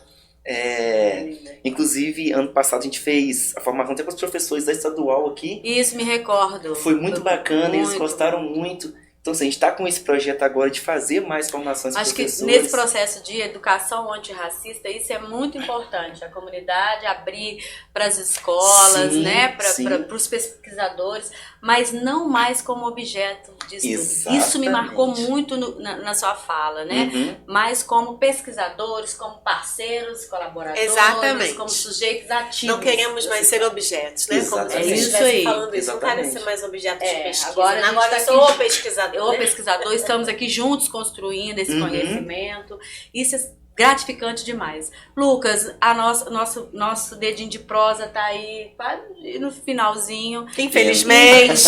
Inclusive, ano passado a gente fez a formação até para os professores da estadual aqui. Isso, me recordo. Foi muito bacana, eles gostaram muito. Então, assim, a gente está com esse projeto agora de fazer mais formações para professores. Acho que nesse processo de educação antirracista, isso é muito importante. A comunidade abrir para as escolas, né, para os pesquisadores, mas não mais como objeto de estudo. Exatamente. Isso me marcou muito na sua fala, né? Mas como pesquisadores, como parceiros, colaboradores, como sujeitos ativos. Não queremos mais ser objetos, né? Exatamente. Como se a gente estivesse falando isso. Não quero ser mais objeto de pesquisa. Agora eu sou o pesquisador. Eu, pesquisador, estamos aqui juntos construindo esse conhecimento. Isso é gratificante demais. Lucas, nosso dedinho de prosa tá aí quase no finalzinho. Infelizmente.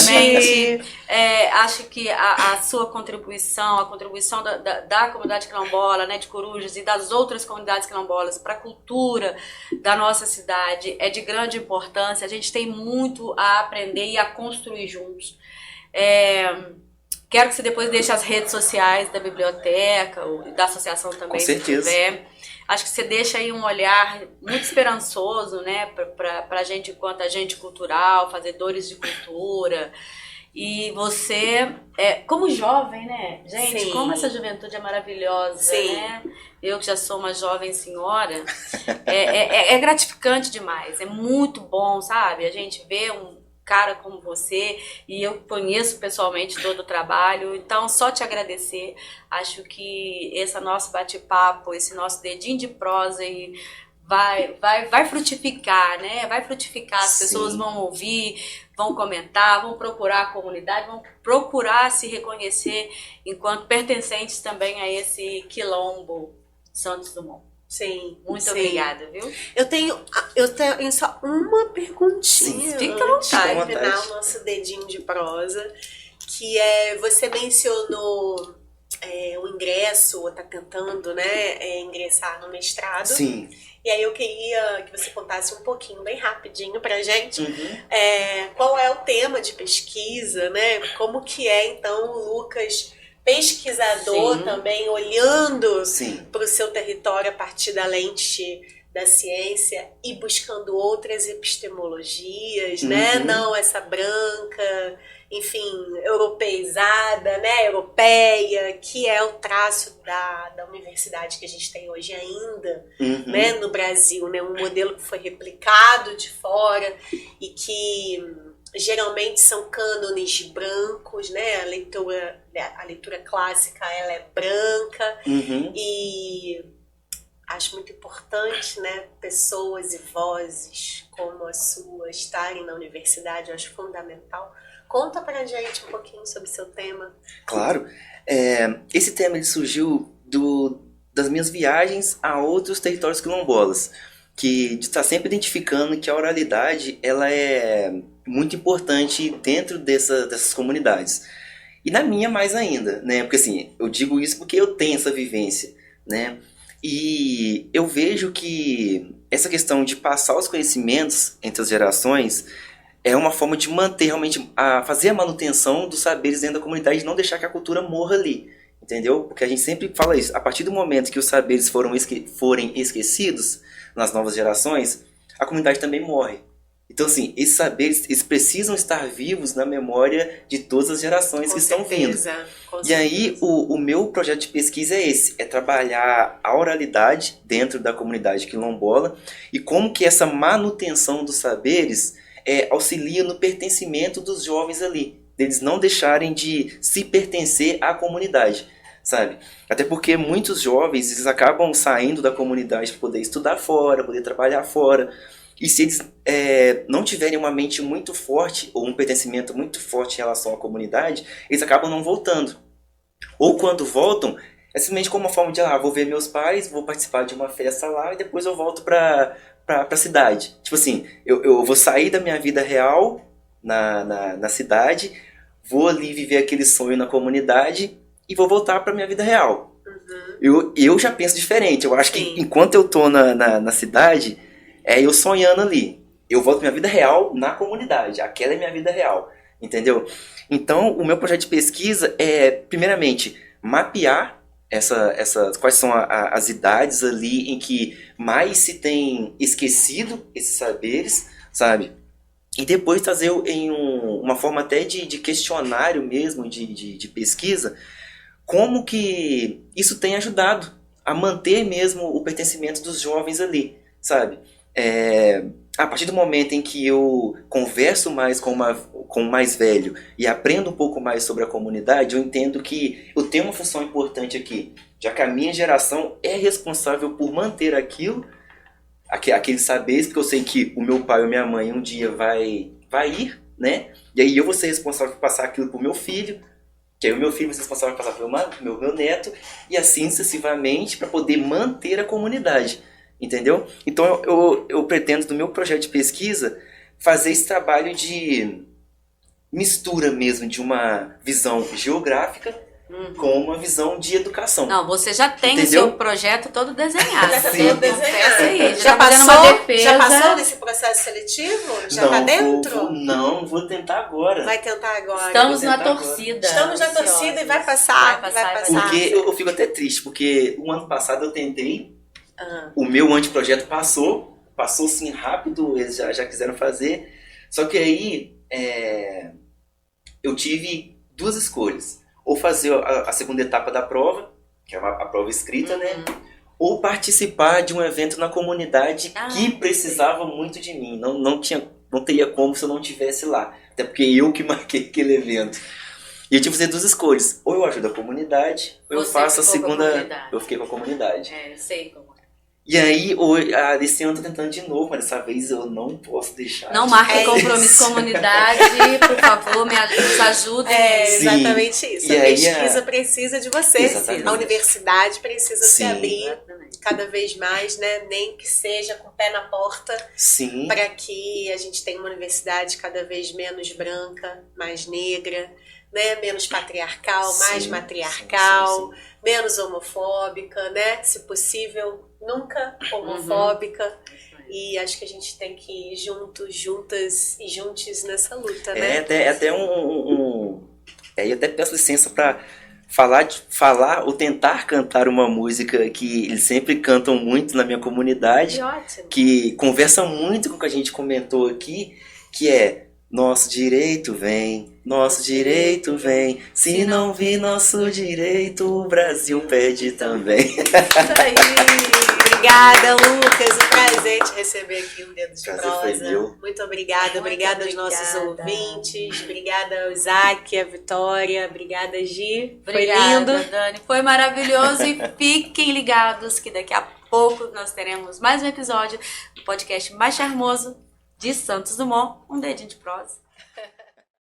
Acho que a sua contribuição, a contribuição da comunidade quilombola, né, de Corujas e das outras comunidades quilombolas para a cultura da nossa cidade é de grande importância. A gente tem muito a aprender e a construir juntos. Quero que você depois deixe as redes sociais da biblioteca ou da associação também, com certeza, se tiver. Acho que você deixa aí um olhar muito esperançoso, né, pra gente enquanto agente cultural, fazedores de cultura. E você, como jovem, né? Gente, Sim. como essa juventude é maravilhosa, Sim. né? Eu que já sou uma jovem senhora, é gratificante demais. É muito bom, sabe? A gente vê um cara como você, e eu conheço pessoalmente todo o trabalho, então só te agradecer. Acho que esse nosso bate-papo, esse nosso dedinho de prosa aí vai frutificar, né? Vai frutificar, as pessoas vão ouvir, vão comentar, vão procurar a comunidade, vão procurar se reconhecer enquanto pertencentes também a esse quilombo Santos Dumont. Sim. Muito obrigada, viu? Eu tenho só uma perguntinha. Sim, fica à vontade. Antes de terminar o nosso dedinho de prosa, que você mencionou o ingresso, ou tá tentando, né, ingressar no mestrado. Sim. E aí eu queria que você contasse um pouquinho, bem rapidinho pra gente, Uhum. qual é o tema de pesquisa, né? Como que então o Lucas, pesquisador Sim. também, olhando Sim. para o seu território a partir da lente da ciência e buscando outras epistemologias, né? Uhum. Não essa branca, enfim, europeizada, né? Europeia, que é o traço da universidade que a gente tem hoje ainda, Uhum. né? No Brasil, né? Um modelo que foi replicado de fora e que geralmente são cânones brancos, né? A leitura clássica, ela é branca. Uhum. E acho muito importante, né, pessoas e vozes como a sua estarem na universidade, eu acho fundamental. Conta pra gente um pouquinho sobre o seu tema. Claro. Esse tema ele surgiu das minhas viagens a outros territórios quilombolas, que está sempre identificando que a oralidade ela é muito importante dentro dessas comunidades. E na minha mais ainda, né? Porque assim, eu digo isso porque eu tenho essa vivência, né? E eu vejo que essa questão de passar os conhecimentos entre as gerações é uma forma de manter realmente, fazer a manutenção dos saberes dentro da comunidade e não deixar que a cultura morra ali, entendeu? Porque a gente sempre fala isso, a partir do momento que os saberes forem esquecidos nas novas gerações, a comunidade também morre. Então assim, esses saberes eles precisam estar vivos na memória de todas as gerações que estão vindo. E aí, o meu projeto de pesquisa é esse, é trabalhar a oralidade dentro da comunidade quilombola e como que essa manutenção dos saberes auxilia no pertencimento dos jovens ali, deles não deixarem de se pertencer à comunidade, sabe? Até porque muitos jovens eles acabam saindo da comunidade para poder estudar fora, poder trabalhar fora, e se eles não tiverem uma mente muito forte ou um pertencimento muito forte em relação à comunidade, eles acabam não voltando. Ou quando voltam, é simplesmente como uma forma de, vou ver meus pais, vou participar de uma festa lá e depois eu volto pra cidade. Tipo assim, eu vou sair da minha vida real na cidade, vou ali viver aquele sonho na comunidade e vou voltar pra minha vida real. Uhum. Eu já penso diferente. Eu acho que Sim. enquanto eu tô na cidade, eu sonhando ali. Eu volto pra minha vida real na comunidade. Aquela é minha vida real. Entendeu? Então, o meu projeto de pesquisa é, primeiramente, mapear quais são as idades ali em que mais se tem esquecido esses saberes, sabe? E depois trazer em uma forma até de questionário mesmo, de pesquisa, como que isso tem ajudado a manter mesmo o pertencimento dos jovens ali, sabe? A partir do momento em que eu converso mais com o mais velho e aprendo um pouco mais sobre a comunidade, eu entendo que eu tenho uma função importante aqui, já que a minha geração é responsável por manter aqueles saberes, porque eu sei que o meu pai ou minha mãe um dia vai ir, né? E aí eu vou ser responsável por passar aquilo para o meu filho, que aí o meu filho vai ser responsável por passar para o meu neto, e assim sucessivamente, para poder manter a comunidade. Entendeu? Então eu pretendo, no meu projeto de pesquisa, fazer esse trabalho de mistura mesmo de uma visão geográfica com uma visão de educação. Não, você já tem Entendeu? o seu projeto todo desenhado. Sim. Todo desenhado. Aí, Já tá fazendo uma defesa. Já passou nesse processo seletivo? Já tá dentro? Não, vou tentar agora. Vai tentar agora. Estamos Vou na tentar torcida. Estamos na torcida e vai passar. Vai passar. Porque eu fico até triste, porque o ano passado eu tentei O meu anteprojeto passou assim rápido, eles já quiseram fazer. Só que aí eu tive duas escolhas. Ou fazer a segunda etapa da prova, que é a prova escrita, né? Ou participar de um evento na comunidade que precisava muito de mim. Não teria como se eu não estivesse lá. Até porque eu que marquei aquele evento. E eu tive que fazer duas escolhas. Ou eu ajudo a comunidade, ou eu faço a segunda... Eu fiquei com a comunidade. Eu sei como. E aí, esse ano eu tô tentando de novo, mas dessa vez eu não posso deixar. Não marque compromisso comunidade, por favor, nos ajudem. Exatamente isso. E a aí, pesquisa precisa de você. Exatamente. A universidade precisa se abrir Exatamente. cada vez mais, né? Nem que seja com o pé na porta, Sim. para que a gente tenha uma universidade cada vez menos branca, mais negra, né? Menos patriarcal, mais matriarcal, menos homofóbica, né? Se possível, nunca homofóbica. E acho que a gente tem que ir juntos, juntas e juntos nessa luta, né? Até eu até peço licença para falar ou tentar cantar uma música que eles sempre cantam muito na minha comunidade, Que ótimo. que conversa muito com o que a gente comentou aqui, que é: nosso direito vem, nosso direito vem, se não vir nosso direito, o Brasil pede também. Isso aí. Obrigada, Lucas. Um prazer te receber aqui no Dedo de Prazer foi Prosa. meu. Muito obrigada. Obrigada aos nossos ouvintes. Obrigada ao Isaac, a Vitória. Obrigada, Gi. Foi lindo. Obrigada, Dani. Foi maravilhoso. E fiquem ligados que daqui a pouco nós teremos mais um episódio do podcast mais charmoso de Santos Dumont, Um Dedinho de Prosa.